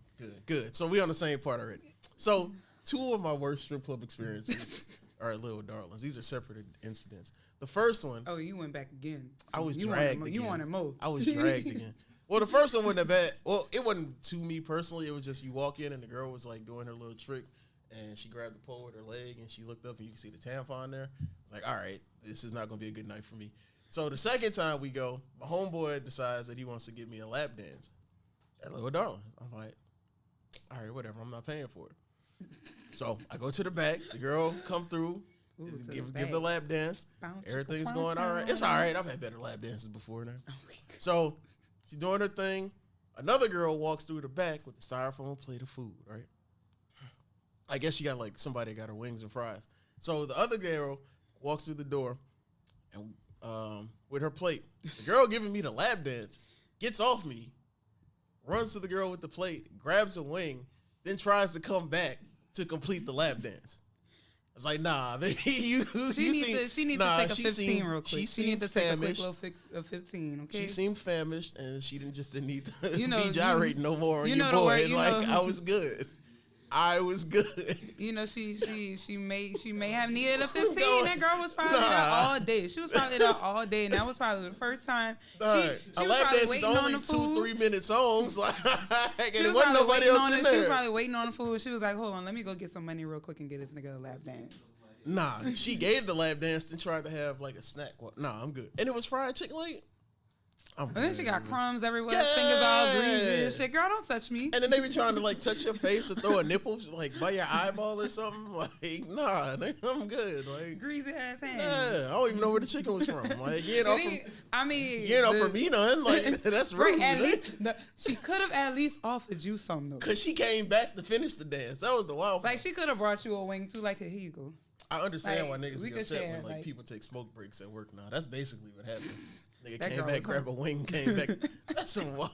good. So we on the same part already. So 2 of my worst strip club experiences are at Little Darlings. These are separate incidents. The first one, Oh, you went back again. I was you dragged wanted, again. You wanted more. I was dragged again. Well, the first one wasn't that bad. Well, it wasn't to me personally. It was just you walk in and the girl was like doing her little trick, and she grabbed the pole with her leg and she looked up and you can see the tampon there. I was like, all right, this is not gonna be a good night for me. So the second time we go, my homeboy decides that he wants to give me a lap dance at Little Darling. I'm like, all right, whatever. I'm not paying for it. So I go to the back. The girl come through, Ooh, to the give back. the lap dance. Bounce, Everything's chicka, going bounce, all right. It's bounce. all right. I've had better lap dances before now. So she's doing her thing. Another girl walks through the back with the styrofoam plate of food, right? I guess she got like somebody got her wings and fries. So the other girl walks through the door and with her plate. The girl giving me the lap dance gets off me, runs to the girl with the plate, grabs a wing, then tries to come back to complete the lap dance. I was like, nah, man, She need to take a 15 real quick. She need to take a quick little 15, okay? She seemed famished, and she didn't need to You know, be gyrating no more on you your know the boy. word, you Like know. I was good. I was good. You know, she may have needed a 15. No, That girl was probably there nah. all day. She was probably there all day, and that was probably the first time. Dog, She a was lap probably dance is waiting on only the food. 2-3 minute songs. Like, and She there was wasn't probably nobody waiting else on in it. there. She was probably waiting on the food. She was like, hold on, let me go get some money real quick and get this nigga a lap dance. Nah, she gave the lap dance and tried to have like a snack. Well, nah, I'm good. And it was fried chicken. Like, I'm And then good, she got man. crumbs everywhere, fingers all greasy Yeah. and shit. Girl, don't touch me. And then they be trying to like touch your face or throw a nipple like by your eyeball or something. Like, nah, nigga, I'm good. Like, Greasy ass hands. yeah, I don't even know where the chicken was from. Like, you know, I mean, from me none. Like, that's rude. Right, at least she could have at least offered you something though. Cause she came back to finish the dance. That was the wild. Like she could have brought you a wing too. Like, here you go. I understand why like, niggas we be could upset share, when like like- people take smoke breaks at work. Now that's basically what happened. Nigga That came girl back, was grabbed a home. wing, came back. That's some wild.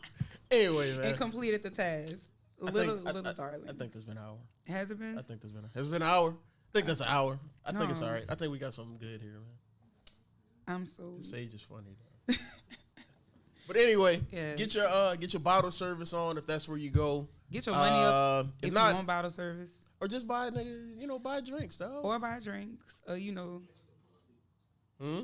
Anyway, man. And completed the task. Little darling. I think there's been an hour. Has it been? I think there's been an hour. I think that's an hour. I think it's No. all right. I think we got something good here, man. I'm so. Sage is funny though. But anyway, Yeah. get your bottle service on if that's where you go. Get your money up If if not, you want bottle service or just buy nigga, buy drinks, though. or buy drinks. Hmm?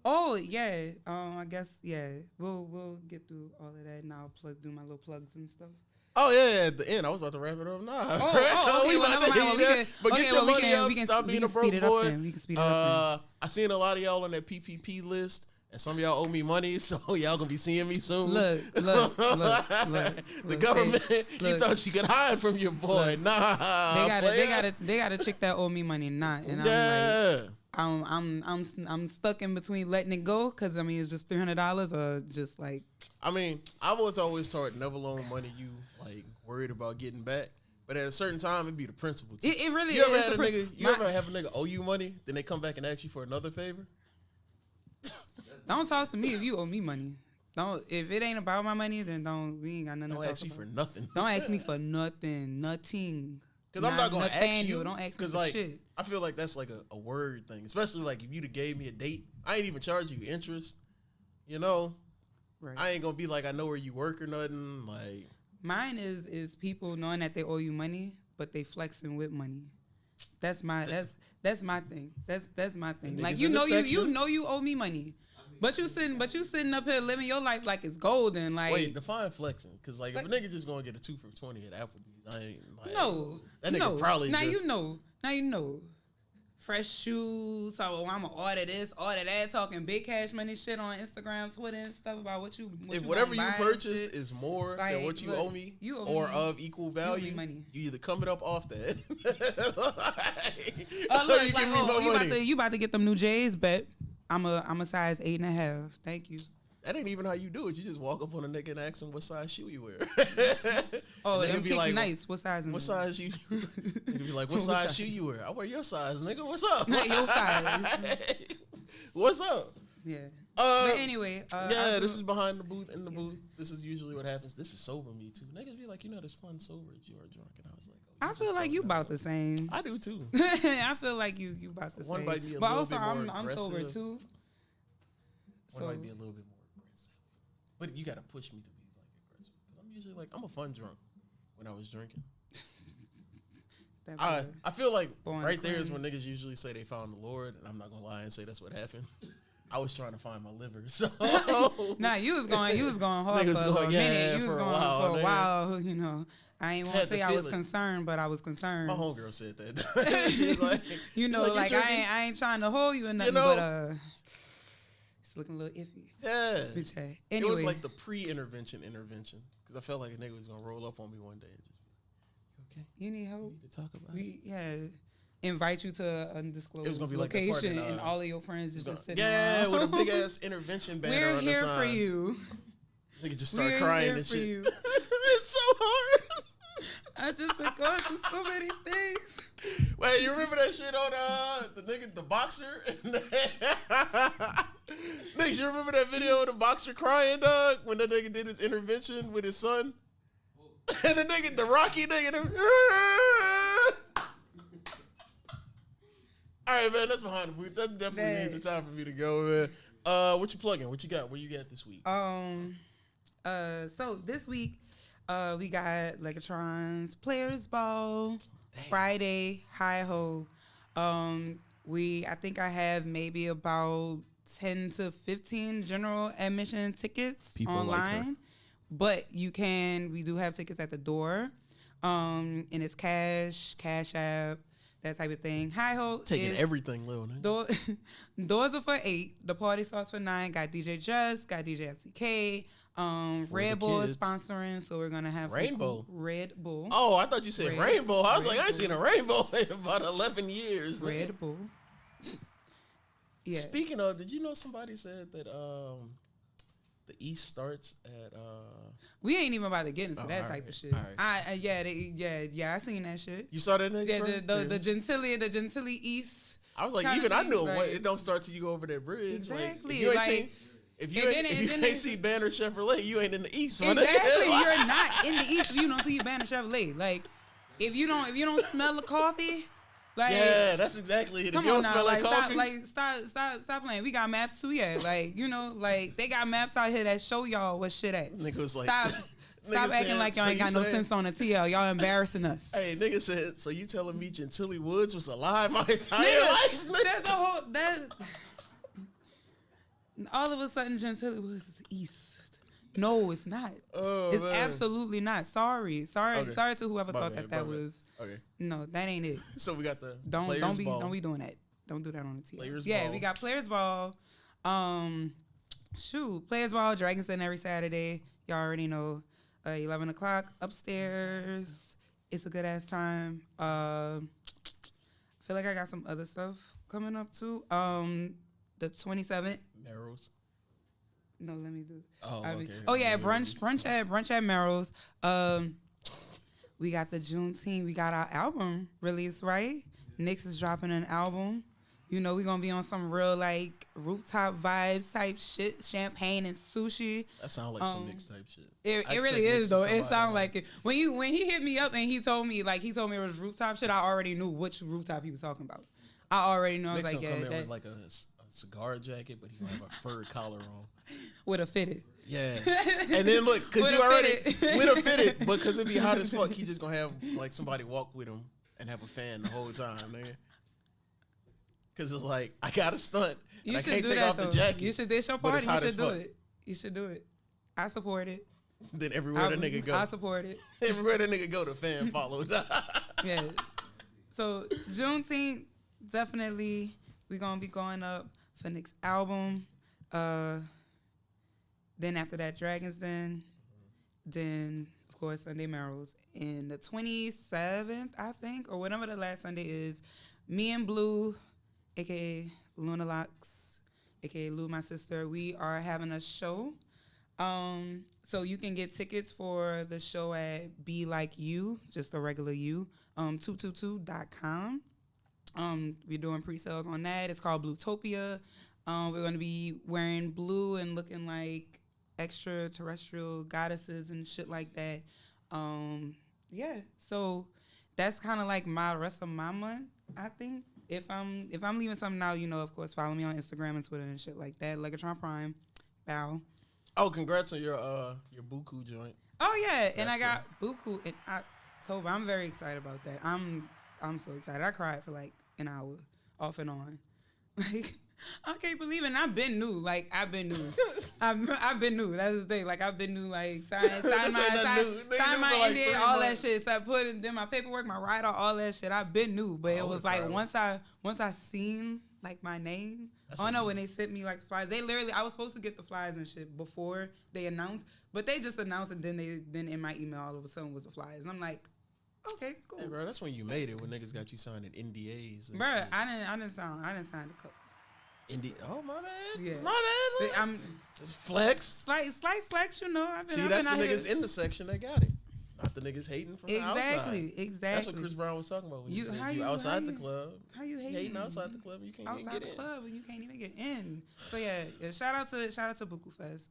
Oh yeah. I guess yeah. We'll get through all of that and I'll do my little plugs and stuff. Oh yeah, at the end I was about to wrap it up. Nah. Okay, We well, about never to mind. get Well, there. But get your money up. Stop being a broke speed it up boy. then. We can speed it up. I seen a lot of y'all on that PPP list, and some of y'all owe me money, so y'all gonna be seeing me soon. Look. The government, Hey, you look. thought you could hide from your boy. Nah, They got a chick that owe me money, not, and I'm like. Yeah. I'm stuck in between letting it go because I mean it's just $300 or just like I mean, I was always taught never loan money you like worried about getting back. But at a certain time, it'd be the principle. Too. it really You ever is. had a nigga? You ever have a nigga owe you money, then they come back and ask you for another favor? Don't talk to me if you owe me money. Don't if it ain't about my money, then we ain't got nothing Don't to talk ask you about. for nothing. Don't ask me for nothing. Because I'm not gonna ask you. Nathaniel, don't ask me for like, shit. I feel like that's like a word thing, especially like if you'd have gave me a date, I ain't even charge you interest. You know, Right. I ain't gonna be like I know where you work or nothing. Like Mine is people knowing that they owe you money, but they flexing with money. That's my thing. That's my thing. Like niggas you in the know you sections. know you owe me money, but you sitting up here living your life like it's golden. Like wait, define flexing, because like if a nigga just gonna get a 2 for $20 at Applebee's, I ain't like no, that nigga no. probably now just, you know. Fresh shoes. So I'm gonna order this, order that. Talking big cash money shit on Instagram, Twitter, and stuff about what you. if you whatever gonna you buy and purchase shit. is more Like, than what you look, owe me, you owe or me- of equal value, money. you either coming up off that. Look, you like, give me more money. you about to get them new J's, bet I'm a size 8.5. Thank you. That ain't even how you do it. You just walk up on a nigga and ask him what size shoe you wear. Oh, And them nigga be kicks like, nice. What size? What size you? Nigga be like, what What size size? shoe you wear? I wear your size, nigga. What's up? Not your size. What's up? Yeah. Uh, But anyway, yeah, this is behind the booth. In the booth, this is usually what happens. This is sober me too. Niggas be like, it's fun sober if you are drunk, and I was like, I feel like you about the same. I do too. I feel like you about the One same. might be a but little also bit more I'm sober aggressive. too. One might be a little bit more aggressive, but you gotta push me to be like aggressive. Because I'm usually like, I'm a fun drunk when I was drinking. that I boy. I feel like Born right there is when cleanse. niggas usually say they found the Lord, and I'm not gonna lie and say that's what happened. I was trying to find my liver, so Nah, you was going hard Niggas for a going, yeah, minute. You was for a going while, for a nigga. while, you know. I ain't want Had to to say I feel was it. concerned, but I was concerned. my homegirl said that. She's like, You know, "You like drinking?" I ain't trying to hold you or nothing, know- but it's looking a little iffy. Yeah. Bitch, hey. It Anyway, was like the pre-intervention because I felt like a nigga was gonna roll up on me one day and just be, "You okay? you need help. We need to talk about it." Invite you to an undisclosed It was gonna be like that part location, in, and all of your friends is just sitting Yeah, around. with a big ass intervention banner We're on the here sign. for you. Nigga just start We're crying here and for shit. you. It's so hard. I just been going through so many things. Wait, you remember that shit on the boxer? Niggas, you remember that video of the boxer crying, dog, when that nigga did his intervention with his son? And the Rocky nigga. All right, man, that's behind the booth. That definitely means it's time for me to go, man. What you plugging? What you got? What you got this week? So this week, we got Legatron's Players Ball, Friday, Hi-Ho. I think I have maybe about 10 to 15 general admission tickets People like her. online. But we do have tickets at the door. And it's Cash App. that type of thing. Hi Ho Taking is everything, little nigga. doors are for 8. The party starts for 9. Got DJ Just, got DJ FCK. Red Bull is kids. sponsoring, so we're gonna have some Rainbow. cool Red Bull. Oh, I thought you said Red- rainbow. I was Red like, I ain't seen a Bull. rainbow in about 11 years. nigga. Red Bull. Yeah. Speaking of, did you know somebody said that the East starts at We ain't even about to get into Oh, that all type right, of shit. all right. I seen that shit. You saw that next Yeah, one? the Gentilly East. I was like, kinda even I knew like- what it don't start till you go over that bridge. Exactly, Like, if you ain't like- seen, if you and ain't, then- if and you then ain't it's- see Banner Chevrolet, you ain't in the East. my nigga. Exactly. You're not in the East if you don't see Banner Chevrolet. Like, if you don't smell the coffee, like, Yeah, that's exactly it. If come you on don't now, smell like, like coffee, stop playing. We got maps too, yeah. Like, like they got maps out here that show y'all what shit at. nigga was like, Stop nigga acting said, like y'all so ain't you got no saying- sense on the TL. Y'all embarrassing us. Hey, nigga said, so you telling me Gentilly Woods was alive my entire Nigga, life? Nigga? there's a whole all of a sudden Gentilly was East. No, it's not. Oh, It's man. absolutely not. Sorry Okay. to whoever My thought bad, that my bad. was. Okay, No, that ain't it. so we got the Don't Players be Ball. doing that. Don't do that on the TL. Players yeah, Ball. we got Players Ball. Players Ball, Dragon's Den every Saturday. Y'all already know. 11 o'clock upstairs. It's a good ass time. I feel like I got some other stuff coming up too. The 27th. Merrill's. No, let me do. Oh, I mean- okay. oh yeah, brunch at Merrill's. We got the Juneteenth. We got our album released, right? Nyx is dropping an album. You know, we gonna be on some real like rooftop vibes type shit, champagne and sushi. That sounds like some Knicks type shit. It I really expect is Knicks though. to come It out sounded and, like it. When he hit me up and he told me it was rooftop shit, I already knew which rooftop he was talking about. I already knew. I was Knicks like, will yeah, come in that with like a cigar jacket, but he gonna have a fur collar on. would have fitted. Yeah, and then look, cause you Would've already fitted. would have fitted, but cause it be hot as fuck, he just gonna have like somebody walk with him and have a fan the whole time, nigga. Cause it's like I got to stunt, and You I should can't do take that off though. the jacket. You should. It's your but it's party. You hot as should do fuck. it. You should do it. I support it. Then everywhere the nigga go, I support it. everywhere the nigga go, the fan followed. Yeah. So Juneteenth, definitely we're gonna be going up for next album. Then after that, Dragon's Den. Then of course Sunday Merrill's. And the 27th, I think, or whatever the last Sunday is, me and Blue, aka Luna Locks, aka Lou, my sister, we are having a show. So you can get tickets for the show at Be Like You, just a regular you, 222.com. We're doing pre-sales on that. It's called Bluetopia. We're going to be wearing blue and looking like extraterrestrial goddesses and shit like that. Yeah, so that's kind of like my rest of my month, I think. If I'm leaving something out, you know, of course, follow me on Instagram and Twitter and shit like that. Legatron Prime. Bow. Oh, congrats on your Buku joint. Oh yeah, and I That's got Buku in October. I'm very excited about that. I'm so excited. I cried for like an hour off and on. Like I can't believe it. And I've been new. Like I've been new. I've been new. That's the thing. Like I've been new. Like sign This ain't nothing new. Nigga sign new my for like NDA, 3 all months. that shit. So I put in my paperwork, my write off, all that shit. I've been new, but I it was would've like cried. once I seen like my name. That's Oh what no, you- when they sent me like the flyers, they literally I was supposed to get the flyers and shit before they announced, but they just announced it. Then in my email all of a sudden was the flyers, and I'm like, okay, cool, Hey, bro, that's when you made it. When niggas got you signing NDAs. And bruh. shit. I didn't sign the cup. Oh my bad. Yeah. My bad. I'm Flex. slight flex, you know. I've been, See, I've that's the been out niggas here. in the section that got it. Not the niggas hating from the outside. Exactly. That's what Chris Brown was talking about. When You- you, said how you you- outside how the you- club. How you Hating hating outside the club, you can't even outside get the in. club and you can't even get in. So yeah, shout out to Buku Fest.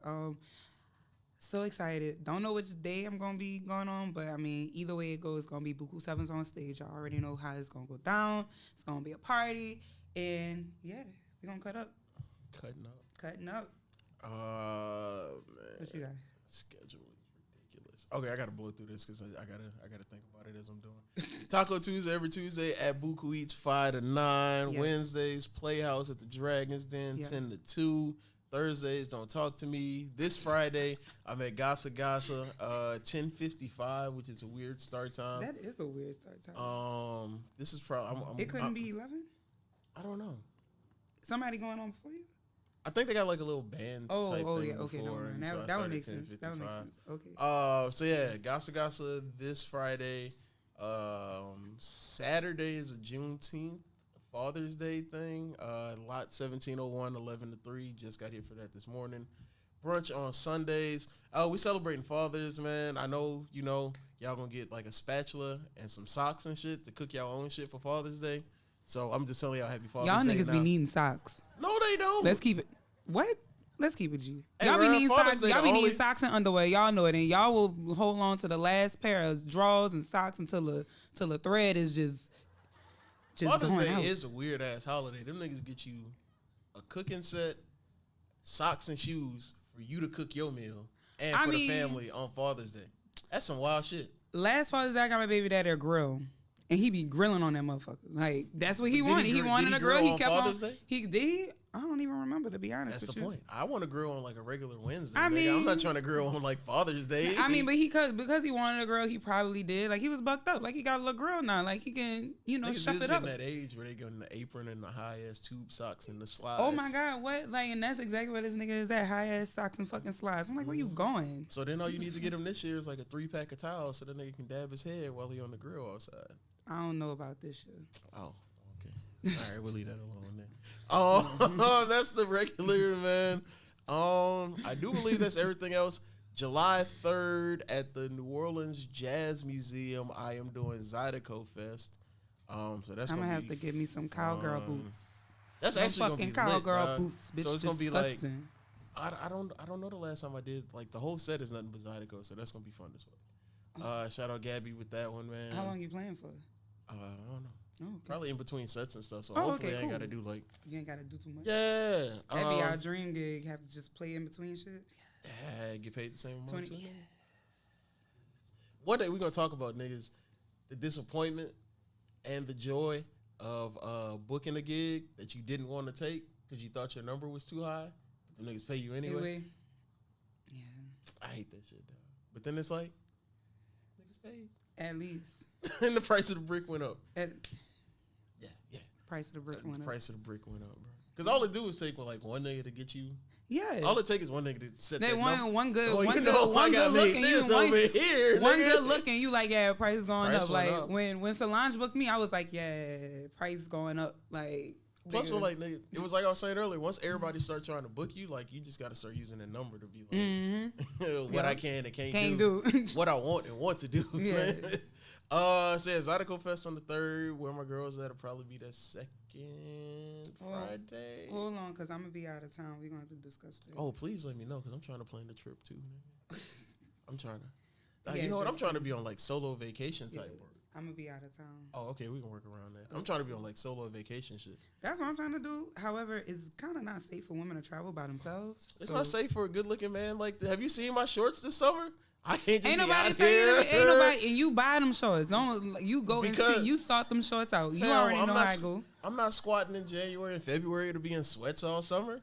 So excited. Don't know which day I'm gonna be going on, but I mean either way it goes, it's gonna be Buku Sevens on stage. I already know how it's gonna go down. It's gonna be a party, and yeah, we're gonna cut up. Cutting up. Man. What you got? Schedule is ridiculous. Okay, I gotta blow through this because I gotta think about it as I'm doing. Taco Tuesday every Tuesday at Buku Eats 5 to 9. Yeah. Wednesdays Playhouse at the Dragon's Den Yeah. 10 to 2. Thursdays, Don't Talk to Me. This Friday, I'm at Gasa Gasa, 10:55, which is a weird start time. That is a weird start time. This is probably. It couldn't be 11. I don't know. Somebody going on before you? I think they got like a little band. type thing Yeah, okay, before, and so I that would started make sense. That would make 10:55. sense. Okay. So yeah, Gasa Gasa this Friday. Saturday is a Juneteenth Father's Day thing. Lot 1701, 11 to 3. Just got here for that this morning. Brunch on Sundays. We celebrating fathers, man. I know, y'all gonna get like a spatula and some socks and shit to cook y'all own shit for Father's Day. So I'm just telling y'all happy Father's Y'all Day niggas now. be needing socks. No, they don't. Let's keep it. What? Let's keep it G. Hey, Y'all be bro, needing Father's socks. Day Y'all the be only- needing socks and underwear. Y'all know it, and y'all will hold on to the last pair of drawers and socks until the thread is just Father's going Day out. is a weird ass holiday. Them niggas get you a cooking set, socks and shoes for you to cook your meal and for the family on Father's Day. That's some wild shit. Last Father's Day, I got my baby daddy a grill, and he be grilling on that motherfucker. Like that's what he wanted. He wanted a grill. He kept Father's on. Day? He did. I don't even remember, to be honest That's with the you. point. I want to grill on like a regular Wednesday. I I'm mean- not trying to grill on like Father's Day. I mean, but because he wanted a grill, he probably did. Like he was bucked up. Like he got a little grill now. Like he can, niggas shut is it up. in that age where they go in the apron and the high ass tube socks and the slides. Oh my God, what? Like, and that's exactly what this nigga is at. High ass socks and fucking slides. I'm like, where you going? So then all you need to get him this year is like a 3-pack of towels so the nigga can dab his head while he on the grill outside. I don't know about this shit. Oh, okay. All right, we'll leave that alone then. Oh, that's the regular, man. I do believe that's everything else. July 3rd at the New Orleans Jazz Museum, I am doing Zydeco Fest. So that's I'm gonna have be to get me some cowgirl fun. boots. That's Some actually gonna fucking be cowgirl lit, dog. boots, bitch. So it's gonna be like disgusting. I don't know the last time I did like the whole set is nothing but Zydeco, so that's gonna be fun as well. Shout out Gabby with that one, man. How long you playing for? I don't know. Oh, okay. Probably in between sets and stuff. So Oh, hopefully okay, I ain't cool. gotta do like You ain't gotta do too much. yeah. That'd be our dream gig. Have to just play in between shit. Yeah, get paid the same amount. 20. Too. Yeah. One day we're gonna talk about niggas, the disappointment and the joy of booking a gig that you didn't want to take because you thought your number was too high. But the niggas pay you anyway. Yeah. I hate that shit, though. But then it's like, niggas paid. At least. And the price of the brick went up. At Yeah. price of the brick went The up. price of the brick went up, bro. Because all it do is take like one nigga to get you. Yeah. All it take is one nigga to set They that number. one good Oh, one you good know, one I got good looking made you this one, over here. one nigga. good looking you like yeah price is going Price up went like up. when Solange booked me I was like yeah price is going up like Plus, nigga. when, like, nigga, it was like I was saying earlier. Once everybody start trying to book you, like, you just got to start using a number to be like, what Yeah. I can and can't do. what I want and want to do. Yeah. So yeah, Zydeco Fest on the 3rd. Where my girls at? It'll probably be that second Friday. Hold on, cause I'm gonna be out of town. We're gonna have to discuss that. Oh, please let me know, because I'm trying to plan the trip too. Nigga. I'm trying to. Yeah, you know what? sure. I'm trying to be on like solo vacation type work. I'm gonna be out of town. Oh, okay, we can work around that. I'm trying to be on like solo vacation shit. That's what I'm trying to do. However, it's kind of not safe for women to travel by themselves. It's so- not safe for a good looking man. Like, have you seen my shorts this summer? I can't just Ain't be nobody out saying here. it. Ain't nobody, and you buy them shorts. Don't you go Because- and see? You sought them shorts out. You Fam, already I'm know not how I s- go. I'm not squatting in January and February to be in sweats all summer.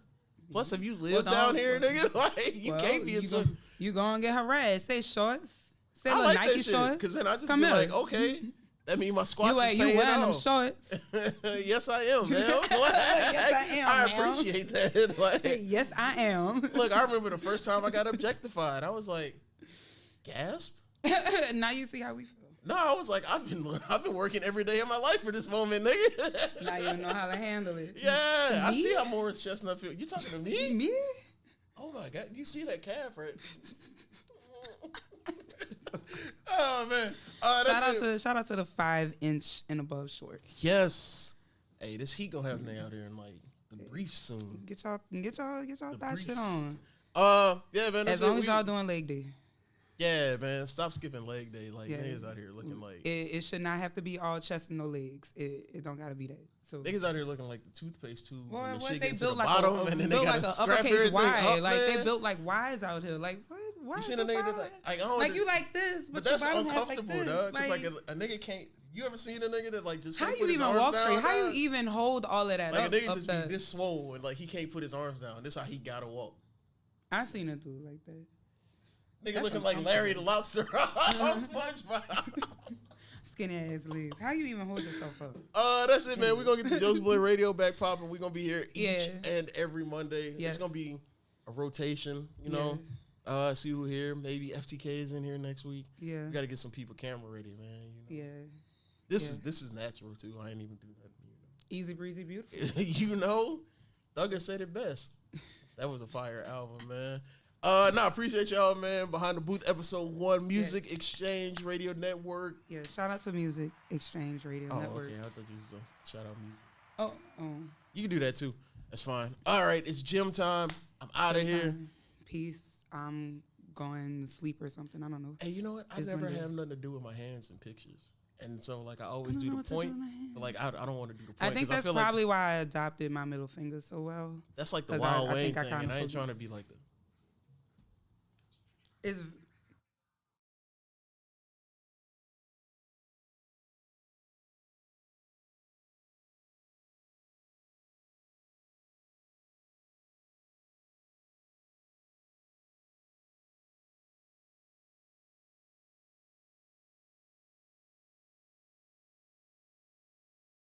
Plus, if you Well, live down don't- here, nigga, like you Well, can't be in sweats. You gonna get harassed. Say shorts. Say I little like Nike that shit shorts. because then I just Come be here. like, okay, that means my squats is You paying wearing them off. shorts? Yes, I am, man. Yes, I am, I ma'am. appreciate that. Like, Yes, I am. look, I remember the first time I got objectified. I was like, gasp. Now you see how we feel. No, I was like, I've been working every day of my life for this moment, nigga. Now you know how to handle it. Yeah, I Me? see how Morris Chestnut feel. You talking to me? Me? Oh my god, you see that calf, right? Oh man, Shout out to the 5-inch and above shorts. Yes. Hey, this heat gonna have a nigga out here in like the briefs soon. Get y'all The that shit briefs. on. Yeah, man. That's As long it. as y'all doing leg day. Yeah, man. Stop skipping leg day. Like Yeah. niggas out here looking like It should not have to be all chest and no legs. It don't gotta be that. So niggas out here looking like the toothpaste tube. Boy, when the what shit they get to the built like bottom a and then they built gotta like a scrap uppercase everything Y. up, Like they man. built like Ys out here. Like what? Why You is seen a your nigga that bottom like I don't like you just- like this, but, But that's your bottom half like uncomfortable, this. dog. Cause Like, like a nigga can't. You ever seen a nigga that like just how can't you put his even arms walk down, straight? How you dog? even hold all of that Like up? a nigga up just the, be this swole and like he can't put his arms down. This how he gotta walk. I seen a dude like that. Nigga That's looking like Larry the Lobster on SpongeBob. Skinny ass legs. How you even hold yourself up? That's it, man. We're gonna get the Joe's Boy Radio back popping. We're gonna be here each Yeah. and every Monday. Yes. It's gonna be a rotation, you know. See who here. Maybe FTK is in here next week. Yeah. We gotta get some people camera ready, man. You know? Yeah. This is natural too. I ain't even do nothing. Easy breezy beautiful. You know, Thugger said it best. That was a fire album, man. Appreciate y'all, man. Behind the Booth, episode 1, Music Yes. Exchange Radio Network. Yeah. Shout out to Music Exchange Radio Oh, Network. okay. I thought you was gonna shout out music. Oh. You can do that too. That's fine. All right, it's gym time. I'm out of here. Peace. I'm going to sleep or something. I don't know. Hey, you know what? I It's never Monday. have nothing to do with my hands in pictures. And so, like, I I always don't do know the what to do point. with my hands. But, like, I don't want to do the point. I think 'cause that's feel probably why I adopted my middle finger so well. that's like the 'cause Wild I Wayne think I thing, kinda and I ain't forget. trying to be like the. It's